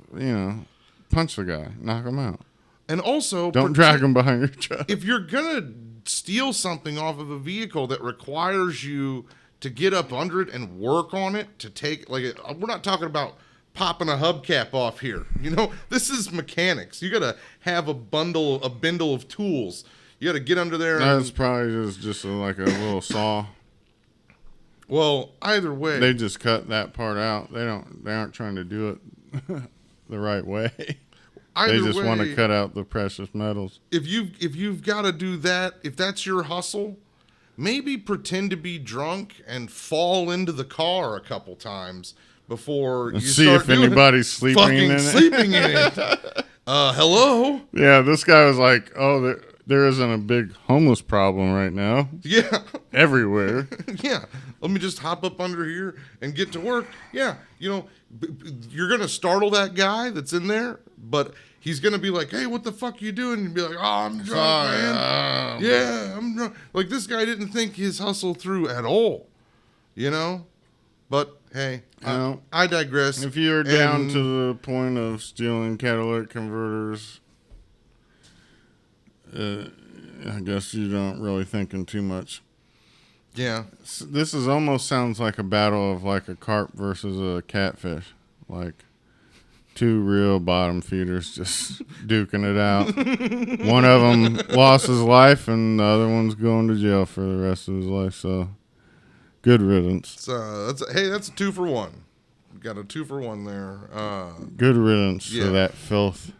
punch the guy, knock him out. and also Don't drag him behind your truck. if you're gonna steal something off of a vehicle that requires you to get up under it and work on it to take, we're not talking about popping a hubcap off here. This is mechanics. You gotta have a bundle of tools. You gotta get under there. That's probably just like a little saw. Well, either way, They just cut that part out. They aren't trying to do it the right way. They just want to cut out the precious metals. If you've got to do that, if that's your hustle, maybe pretend to be drunk and fall into the car a couple times before you See start if doing anybody's sleeping fucking in it. sleeping in it. Hello? Yeah, this guy was like, "Oh, there isn't a big homeless problem right now. Yeah. Everywhere." Yeah. Let me just hop up under here and get to work. Yeah. You're going to startle that guy that's in there, but he's gonna be like, "Hey, what the fuck you doing?" And be like, "Oh, I'm drunk, Sorry, man. Yeah, I'm drunk." Like this guy didn't think his hustle through at all, you know. But hey, know, I digress. If you're down And- to the point of stealing catalytic converters, I guess you don't really thinking too much. yeah, This is almost sounds like a battle of like a carp versus a catfish, like two real bottom feeders just duking it out. One of them lost his life, and the other one's going to jail for the rest of his life. So, good riddance. so that's a 2-for-1. Got a 2-for-1 there. Good riddance Yeah. for that filth.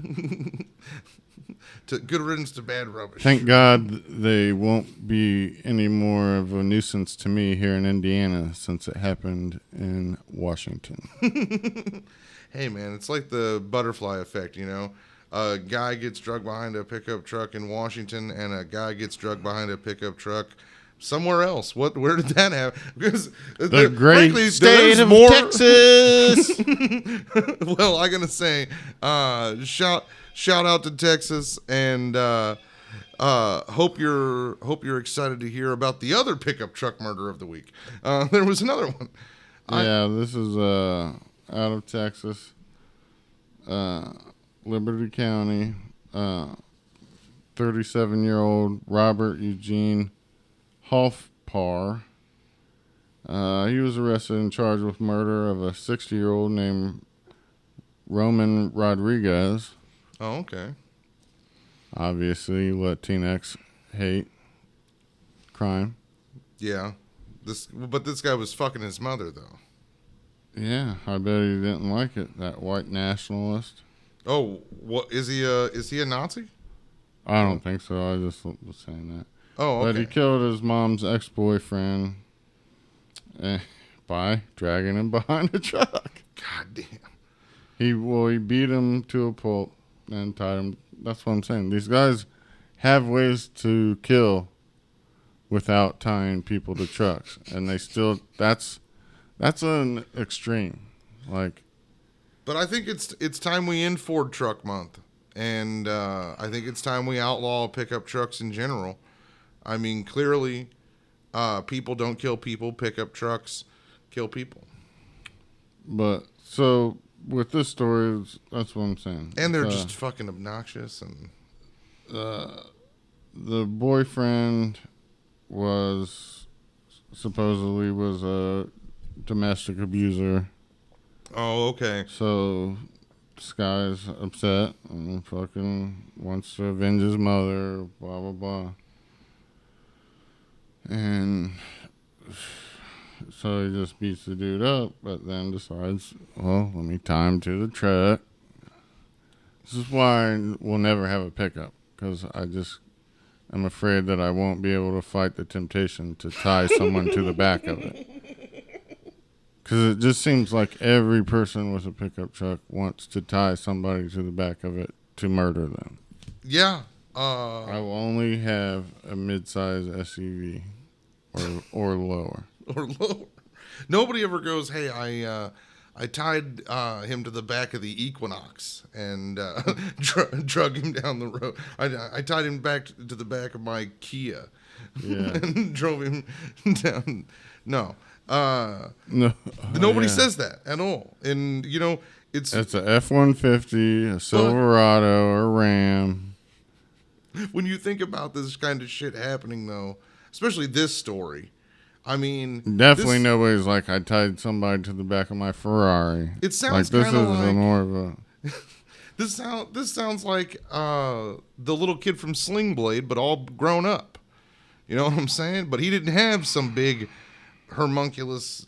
Good riddance to bad rubbish. Thank God they won't be any more of a nuisance to me here in Indiana since it happened in Washington. Hey man, it's like the butterfly effect, you know. A guy gets drugged behind a pickup truck in Washington, and a guy gets drugged behind a pickup truck somewhere else. Where did that happen? Because The great state there's of more. Texas. Well, I'm gonna say, shout out to Texas, and hope you're excited to hear about the other pickup truck murder of the week. There was another one. Yeah, this is out of Texas, Liberty County. 37-year-old Robert Eugene Hoffpar. He was arrested and charged with murder of a 60-year-old named Roman Rodriguez. Oh, okay. Obviously, Latinx hate crime. Yeah. But this guy was fucking his mother though. Yeah, I bet he didn't like it. That white nationalist. Oh, what is he? Is he a Nazi? I don't think so. I just was saying that. Oh, okay. But he killed his mom's ex-boyfriend by dragging him behind a truck. God damn. He beat him to a pulp and tied him. That's what I'm saying. These guys have ways to kill without tying people to trucks, and they still. That's an extreme. Like, But I think it's time we end Ford Truck Month, and I think it's time we outlaw pickup trucks in general. I mean, clearly, people don't kill people. Pickup trucks kill people, but so with this story, that's what I'm saying. and they're It's, just fucking obnoxious. And the boyfriend supposedly was a domestic abuser. oh, okay. So this guy's upset and fucking wants to avenge his mother, blah, blah, blah. And so he just beats the dude up, but then decides, well, let me tie him to the truck. This is why we'll never have a pickup, because I'm afraid that I won't be able to fight the temptation to tie someone to the back of it. Because it just seems like every person with a pickup truck wants to tie somebody to the back of it to murder them. Yeah. I will only have a mid-size SUV or lower. Or lower. Nobody ever goes, "Hey, I tied him to the back of the Equinox and drug him down the road. I tied him back to the back of my Kia Yeah. and drove him down." No. No. Nobody Yeah. says that at all. And, you know, it's It's a F-150, a Silverado, or Ram. when you think about this kind of shit happening, though, especially this story, I mean, Definitely this- nobody's like, I tied somebody to the back of my Ferrari. It sounds like this kinda is like- more of a... This sounds like the little kid from Sling Blade, but all grown up. You know what I'm saying? But he didn't have some big homunculus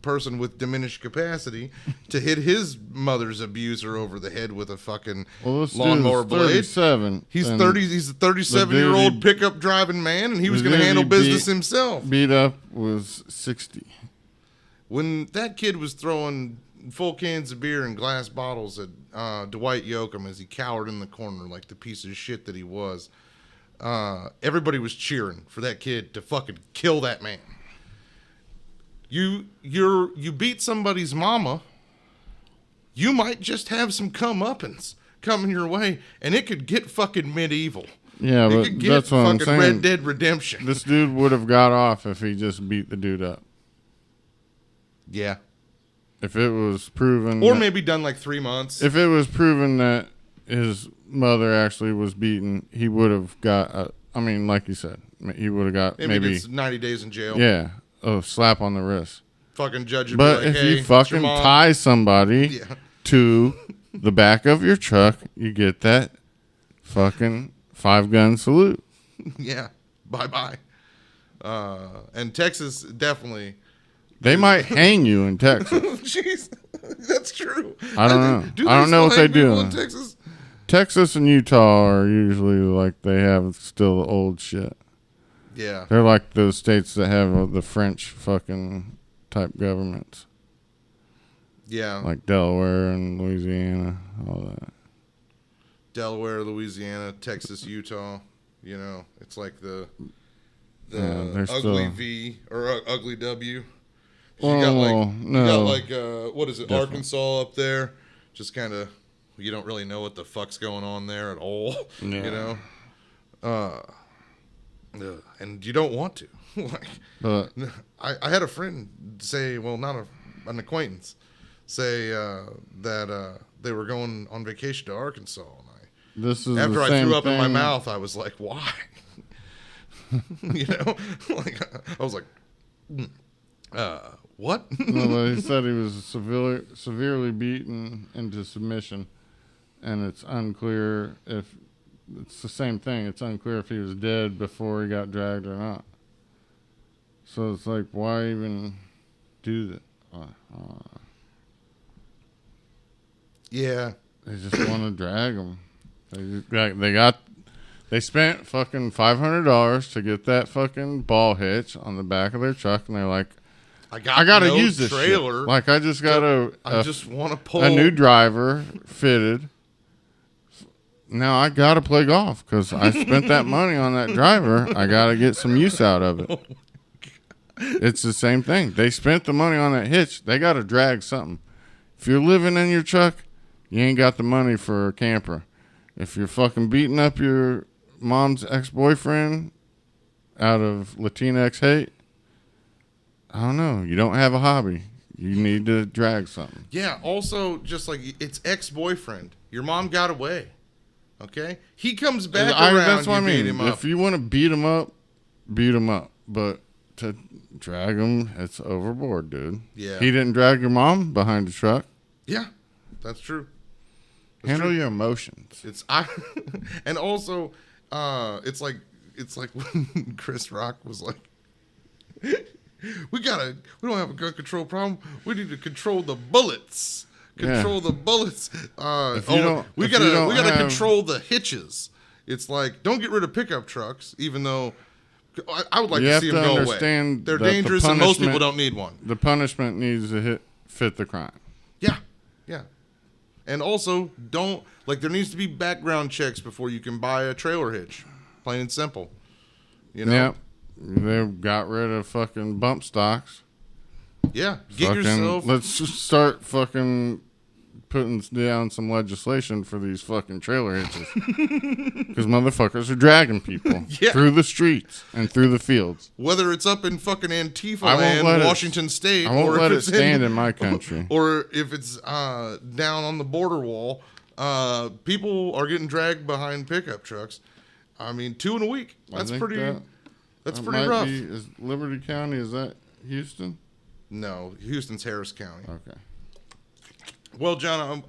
person with diminished capacity to hit his mother's abuser over the head with a fucking Well, this lawnmower dude's blade. 37. He's and 30. He's a 37-year-old he- pickup driving man, and he was the going to dude handle he business beat- himself. Beat up was 60. When that kid was throwing full cans of beer and glass bottles at Dwight Yoakam as he cowered in the corner like the piece of shit that he was, everybody was cheering for that kid to fucking kill that man. You beat somebody's mama, you might just have some comeuppance coming your way, and it could get fucking medieval. Yeah, It but could get that's what I'm fucking saying. Red Dead Redemption. This dude would have got off if he just beat the dude up. Yeah. If it was proven, Or that- maybe done like 3 months. if it was proven that his mother actually was beaten, he would have got. I mean, like you said, he would have got maybe maybe it's 90 days in jail. yeah, a slap on the wrist. Fucking judge would But be like, if hey, you it's your fucking mom. tie somebody Yeah. to the back of your truck, you get that fucking 5-gun salute. Yeah. Bye-bye. And Texas definitely... They might hang you in Texas. Jeez. That's true. I don't know. Do I don't know still what they hang people do. in Texas? Texas and Utah are usually like they have still the old shit. Yeah. They're like those states that have the French fucking type governments, Yeah. like Delaware and Louisiana, all that. Delaware, Louisiana, Texas, Utah. You know, it's like the Yeah, they're ugly still- V or ugly W. Well, You got no. like what is it, Different. Arkansas up there? Just kind of, you don't really know what the fuck's going on there at all. Yeah. You know, and you don't want to. Like, But I had a friend say, well, not an acquaintance, say that they were going on vacation to Arkansas. And this is after the I same threw up in my thing- mouth, I was like, why? You know, like I was like, what? No, but he said he was severely beaten into submission, and it's unclear if it's the same thing. It's unclear if he was dead before he got dragged or not. So it's like, why even do that? Yeah. They just want to drag him. They spent fucking $500 to get that fucking ball hitch on the back of their truck, and they're like, I gotta no use this trailer. shit. Like I just got I just want to pull a new driver fitted. Now I gotta play golf because I spent that money on that driver. I gotta get some use out of it. It's the same thing. They spent the money on that hitch. They gotta drag something. If you're living in your truck, you ain't got the money for a camper. If you're fucking beating up your mom's ex-boyfriend out of Latinx hate, I don't know. You don't have a hobby. You need to drag something. Yeah. Also, just like it's ex-boyfriend. Your mom got away. Okay. He comes back around. That's what I you beat mean. him up. If you want to beat him up, beat him up. But to drag him, it's overboard, dude. Yeah. He didn't drag your mom behind the truck. Yeah, that's true. Handle your emotions. It's and also, it's like when Chris Rock was like, we don't have a gun control problem. We need to control the bullets. Control the bullets. We gotta have- control the hitches. It's like, don't get rid of pickup trucks, even though I would like You to have see to them go away. understand They're that the dangerous, and most people punishment- don't need one. The punishment needs to fit the crime. Yeah, yeah. And also, there needs to be background checks before you can buy a trailer hitch. Plain and simple. You know? Yep. They got rid of fucking bump stocks. Yeah. Get Fucking- yourself. Let's just start fucking putting down some legislation for these fucking trailer hitches. Because motherfuckers are dragging people Yeah. through the streets and through the fields. Whether it's up in fucking Antifa I won't land, let it- Washington State, I won't or let if it it's stand in my country. or if it's down on the border wall, people are getting dragged behind pickup trucks. I mean, 2 in a week. I That's think pretty. that That's might pretty rough. Is Liberty County, is that Houston? No, Houston's Harris County. Okay. Well, John,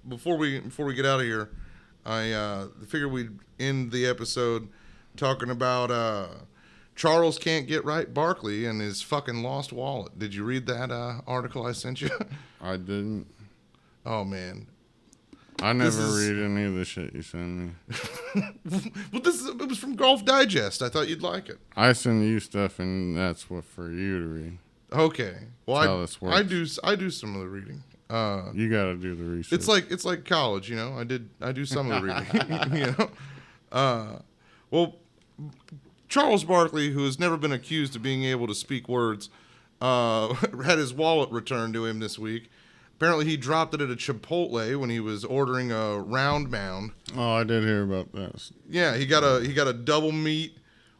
before we get out of here, I figured we'd end the episode talking about Charles can't get right Barkley and his fucking lost wallet. Did you read that article I sent you? I didn't. Oh man. I never is- read any of the shit you send me. Well, it was from Golf Digest. I thought you'd like it. I send you stuff, and that's what for you to read. Okay. Well, That's how this works. I do some of the reading. You got to do the research. It's like college, you know. I do some of the reading, you know. Well, Charles Barkley, who has never been accused of being able to speak words, had his wallet returned to him this week. Apparently, he dropped it at a Chipotle when he was ordering a round mound. Oh, I did hear about this. Yeah, he got a double meat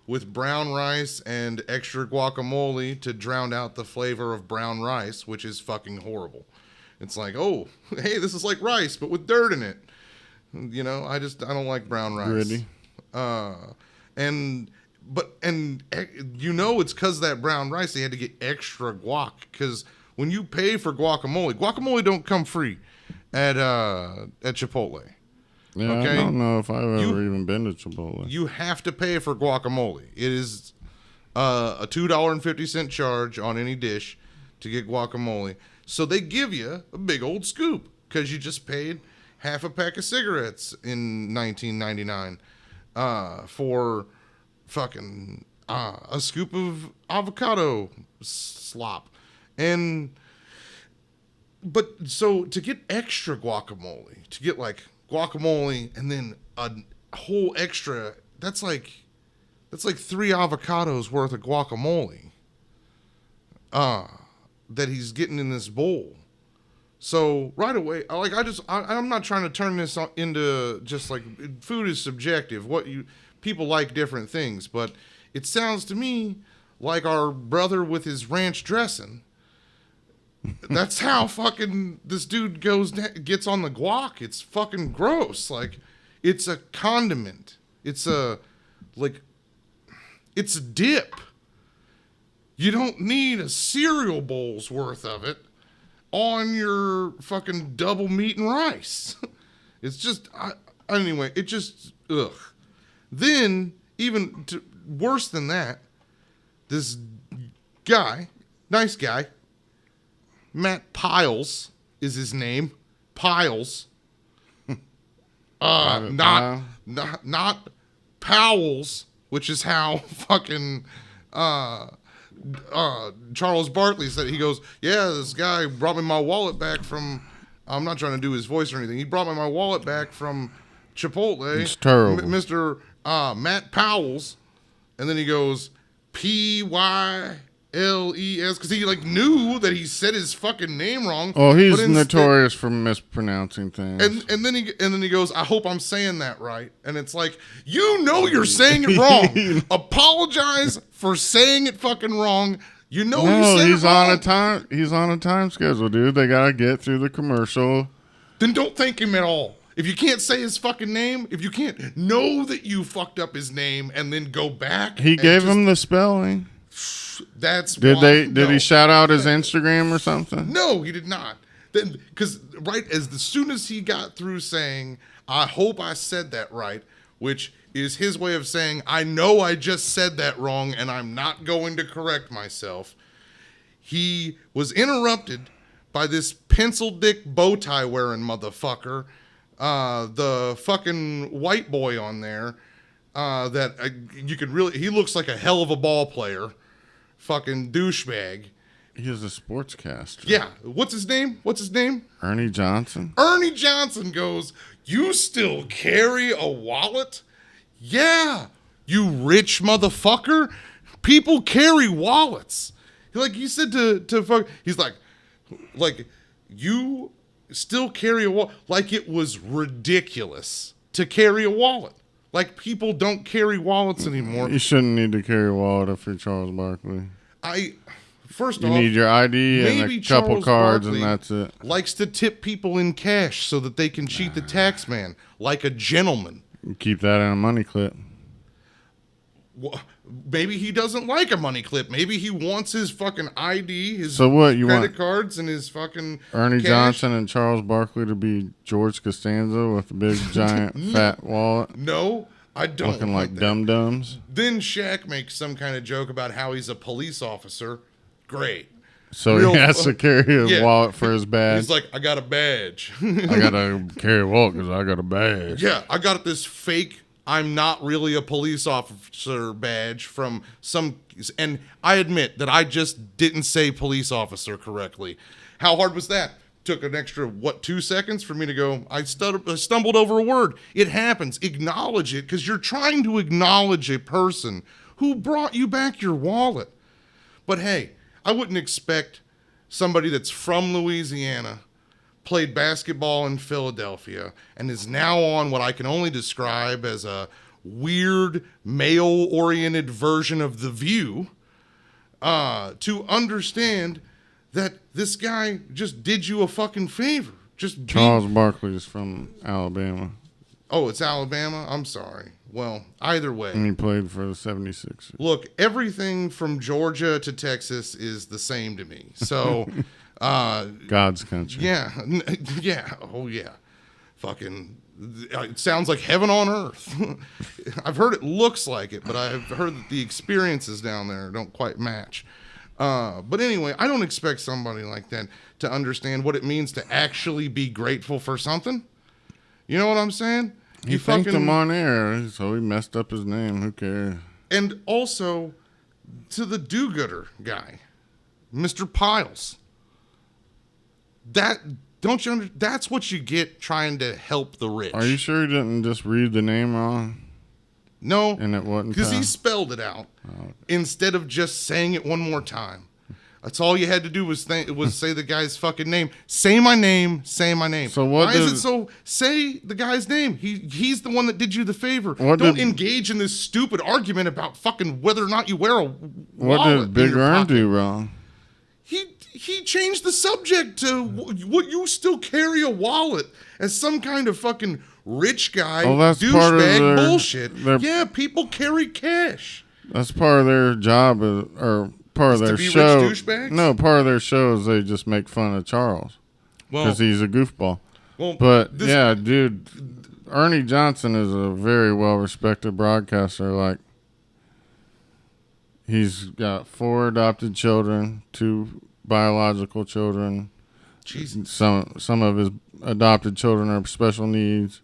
with brown rice and extra guacamole to drown out the flavor of brown rice, which is fucking horrible. It's like, oh, hey, this is like rice, but with dirt in it. You know, I don't like brown rice. Gritty. And you know it's because of that brown rice they had to get extra guac, because when you pay for guacamole don't come free at Chipotle. Yeah, Okay. I don't know if I've ever even been to Chipotle. You have to pay for guacamole. It is a $2.50 charge on any dish to get guacamole. So they give you a big old scoop because you just paid half a pack of cigarettes in 1999 for fucking a scoop of avocado slop. But so to get extra guacamole, to get like guacamole and then a whole extra, that's like 3 avocados worth of guacamole that he's getting in this bowl. So right away, I'm not trying to turn this into just like, food is subjective. People like different things, but it sounds to me like our brother with his ranch dressing. That's how fucking this dude gets on the guac. It's fucking gross. Like, it's a condiment. It's a dip. You don't need a cereal bowl's worth of it on your fucking double meat and rice. It's just, anyway, it just, ugh. Then, worse than that, this guy, nice guy, Matt Piles is his name. Piles. Not Powell's, which is how fucking Charles Barkley said. He goes, yeah, this guy brought me my wallet back from, I'm not trying to do his voice or anything. He brought me my wallet back from Chipotle. It's terrible. Mr. Matt Powell's. And then he goes, Pyles, because he like knew that he said his fucking name wrong. Oh, he's notorious for mispronouncing things. And then he goes, I hope I'm saying that right. And it's like, you know you're saying it wrong. Apologize for saying it fucking wrong. You know you said he's it wrong. He's on a time schedule, dude. They gotta get through the commercial. Then don't thank him at all. If you can't say his fucking name, if you can't know that you fucked up his name and then go back. He gave him the spelling. That's Did he shout out his Instagram or something? No, he did not. Then, because as soon as he got through saying, I hope I said that right, which is his way of saying, I know I just said that wrong and I'm not going to correct myself, he was interrupted by this pencil dick bow tie wearing motherfucker, the fucking white boy on there, that you could really, he looks like a hell of a ball player. Fucking douchebag. He's a sportscaster. Yeah. What's his name? Ernie Johnson. Ernie Johnson goes, you still carry a wallet? Yeah, you rich motherfucker. People carry wallets. Like he said to fuck, he's like, you still carry a wallet. Like it was ridiculous to carry a wallet. Like, people don't carry wallets anymore. You shouldn't need to carry a wallet if you're Charles Barkley. First off, you need your ID and a couple cards, and that's it. Likes to tip people in cash so that they can cheat the tax man, like a gentleman. Keep that in a money clip. Well, maybe he doesn't like a money clip. Maybe he wants his fucking ID, his credit cards, and his fucking Ernie cash. Johnson and Charles Barkley to be George Costanza with a big giant fat wallet. No, I don't. Looking like dum-dums. Then Shaq makes some kind of joke about how he's a police officer. Great. So he has to carry a wallet for his badge. He's like, I got a badge. I got to carry a wallet because I got a badge. Yeah, I got this fake I'm not really a police officer badge from some, and I admit that I just didn't say police officer correctly. How hard was that? Took an extra, 2 seconds for me to go, I stumbled over a word. It happens. Acknowledge it, because you're trying to acknowledge a person who brought you back your wallet. But hey, I wouldn't expect somebody that's from Louisiana played basketball in Philadelphia, and is now on what I can only describe as a weird male-oriented version of The View, to understand that this guy just did you a fucking favor. Just Charles Barkley is from Alabama, Oh, it's Alabama? I'm sorry. Well, either way. and he played for the 76ers. Look, everything from Georgia to Texas is the same to me. So, God's country. yeah. Yeah. Oh, yeah. Fucking, it sounds like heaven on earth. I've heard it looks like it, but I've heard that the experiences down there don't quite match. But anyway, I don't expect somebody like that to understand what it means to actually be grateful for something. You know what I'm saying? He thanked him on air, so he messed up his name. Who cares? And also to the do-gooder guy, Mr. Piles. That's what you get trying to help the rich. Are you sure he didn't just read the name wrong? No, And it wasn't because he time? spelled it out instead of just saying it one more time. That's all you had to do was say the guy's fucking name. Say my name. Say my name. So what Why is did- it so? Say the guy's name. He's the one that did you the favor. What Don't did- engage in this stupid argument about fucking whether or not you wear a What wallet did Big in your Earn pocket. do wrong? He changed the subject to what you still carry a wallet as some kind of fucking rich guy Oh, that's part of douchebag their- bullshit. their- Yeah, people carry cash. That's part of their job, or part of to their be rich show. douchebags? No, part of their show is they just make fun of Charles Well, because he's a goofball. well, But this- yeah, dude, Ernie Johnson is a very well-respected broadcaster. Like, he's got 4 adopted children, 2 biological children. Jesus. Some of his adopted children are special needs.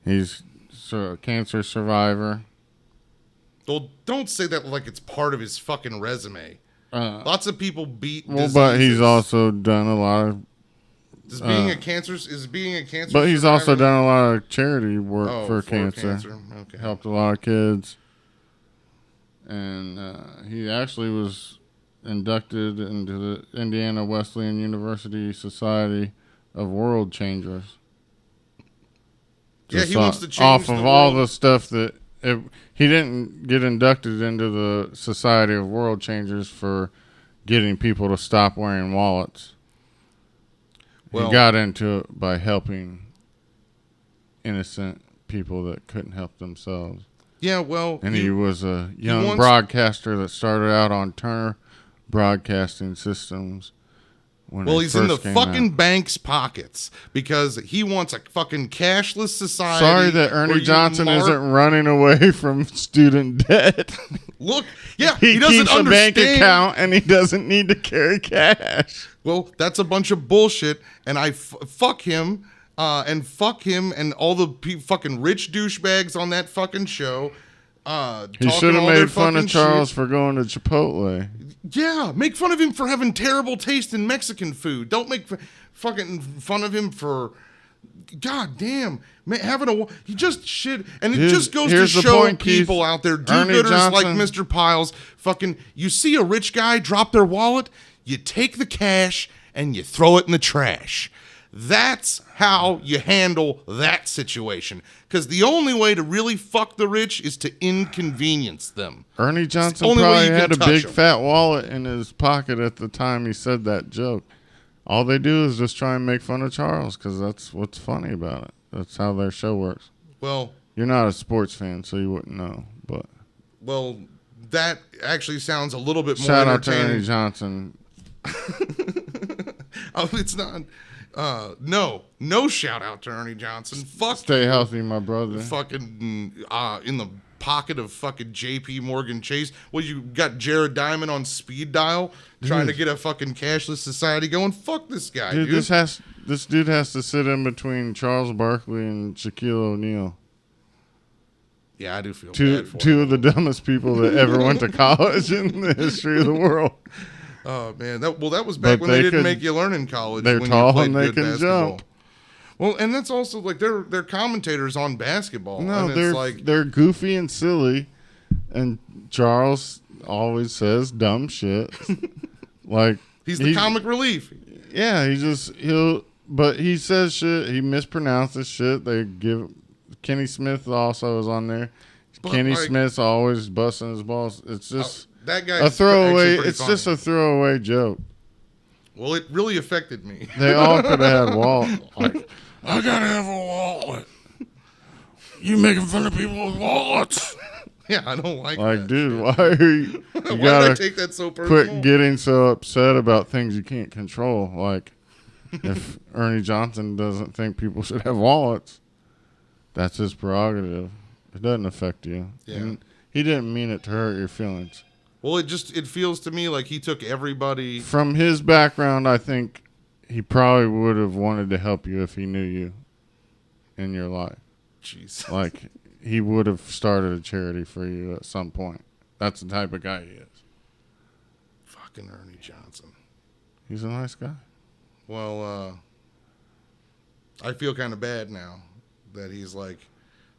He's a cancer survivor. Well, don't say that like it's part of his fucking resume. Lots of people beat. Well, but he's diseases. also done a lot of. Is being a cancer. But he's also survivor? done a lot of charity work Oh, for cancer. Okay. Helped a lot of kids. And he actually was inducted into the Indiana Wesleyan University Society of World Changers. Yeah, Just he wants to change off the of all world. the stuff that he didn't get inducted into the Society of World Changers for getting people to stop wearing wallets. Well- He got into it by helping innocent people that couldn't help themselves. Yeah, well, And he was a young wants- broadcaster that started out on Turner Broadcasting Systems. When well, it he's in the first came fucking out. bank's pockets because he wants a fucking cashless society. Sorry that where Ernie you Johnson mark- isn't running away from student debt. Look, yeah, He doesn't keeps a understand. bank account and he doesn't need to carry cash. Well, that's a bunch of bullshit, and fuck him, and all the fucking rich douchebags on that fucking show. He talking should have all their made fun of fucking Charles shit. for going to Chipotle. Yeah, make fun of him for having terrible taste in Mexican food. Don't make fucking fun of him for, god damn, he just shit, and it Dude, just goes to here's the show point, Keith. people out there, Ernie do-gooders like Johnson- Mr. Piles, fucking, you see a rich guy drop their wallet, you take the cash and you throw it in the trash. That's how you handle that situation. Because the only way to really fuck the rich is to inconvenience them. Ernie Johnson only way probably you can had a touch big him. fat wallet in his pocket at the time he said that joke. All they do is just try and make fun of Charles because that's what's funny about it. That's how their show works. Well, You're not a sports fan, so you wouldn't know. But that actually sounds a little bit more shout out to entertaining. Ernie Johnson. Oh, it's not. No shout out to Ernie Johnson. Fuck Stay healthy, my brother. fucking in the pocket of fucking J.P. Morgan Chase. Well, you got Jared Diamond on speed dial trying to get a fucking cashless society going. Fuck this guy, dude. Dude, this dude has to sit in between Charles Barkley and Shaquille O'Neal. Yeah, I do feel Two bad for two him. of the dumbest people that ever went to college in the history of the world. Oh man, that was back But when they they didn't could- make you learn in college. they're when tall you played and they good can basketball. jump. Well, and that's also like they're commentators on basketball. No, and they're it's like they're goofy and silly, and Charles always says dumb shit. Like he's the comic relief. Yeah, he'll But he says shit. He mispronounces shit. They give Kenny Smith also is on there. But, Kenny like, Smith's always busting his balls. It's just that guy's a throwaway. actually pretty It's funny. just a throwaway joke. Well, it really affected me. They all could have had wallet. Like, I gotta have a wallet. You making fun of people with wallets? Yeah, I don't like Like, that. dude, why are you? You Why did I gotta take that so personal? quit getting so upset about things you can't control. Like, if Ernie Johnson doesn't think people should have wallets, that's his prerogative. It doesn't affect you. Yeah. And he didn't mean it to hurt your feelings. Well, it feels to me like he took everybody. From his background, I think he probably would have wanted to help you if he knew you in your life. Jeez. Like, he would have started a charity for you at some point. That's the type of guy he is. Fucking Ernie Johnson. He's a nice guy. Well, I feel kind of bad now that he's like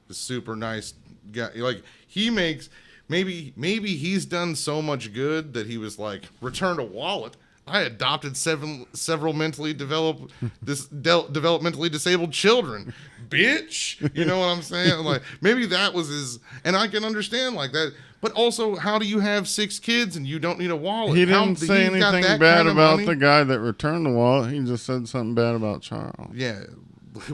the super nice guy. Like he makes maybe he's done so much good that he was like, return a wallet. I adopted several mentally developmentally disabled children, bitch. You know what I'm saying? Like maybe that was his, and I can understand like that. But also, how do you have 6 kids and you don't need a wallet? He didn't say he's got anything that bad kind of about money? the guy that returned the wallet. He just said something bad about Charles. Yeah,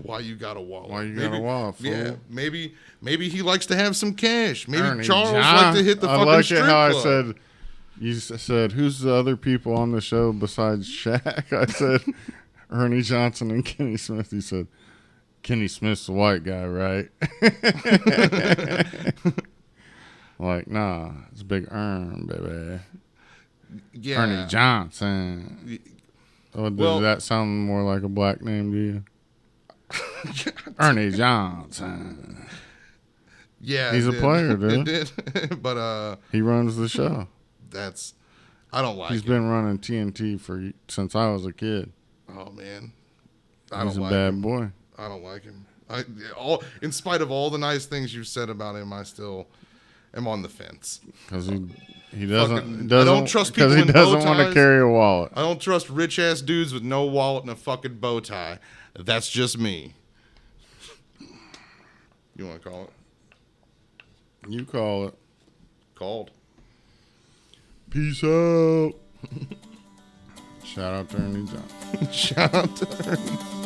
why you got a wallet? Why you got a wallet, fool? Yeah, maybe he likes to have some cash. Maybe Ernie Charles John- likes to hit the I fucking like strip it how club. I said, you said, who's the other people on the show besides Shaq? I said, Ernie Johnson and Kenny Smith. He said, Kenny Smith's the white guy, right? Like, nah, it's Big Ern, baby. Yeah, Ernie Johnson. Oh, does Well- that sound more like a black name to you? Ernie Johnson. Yeah, He's it a did. player, dude. It did, but He runs the show. I don't like He's it. been running TNT since I was a kid. Oh man, I He's don't a like bad him. boy. I don't like him. In spite of all the nice things you've said about him, I still am on the fence. Because he Fucking- doesn't I don't trust people because he in bow doesn't want to ties. carry a wallet. I don't trust rich ass dudes with no wallet and a fucking bow tie. That's just me. You want to call it? You call it. Called. Peace out. Shout out to Ernie Johnson. Shout out to Ernie.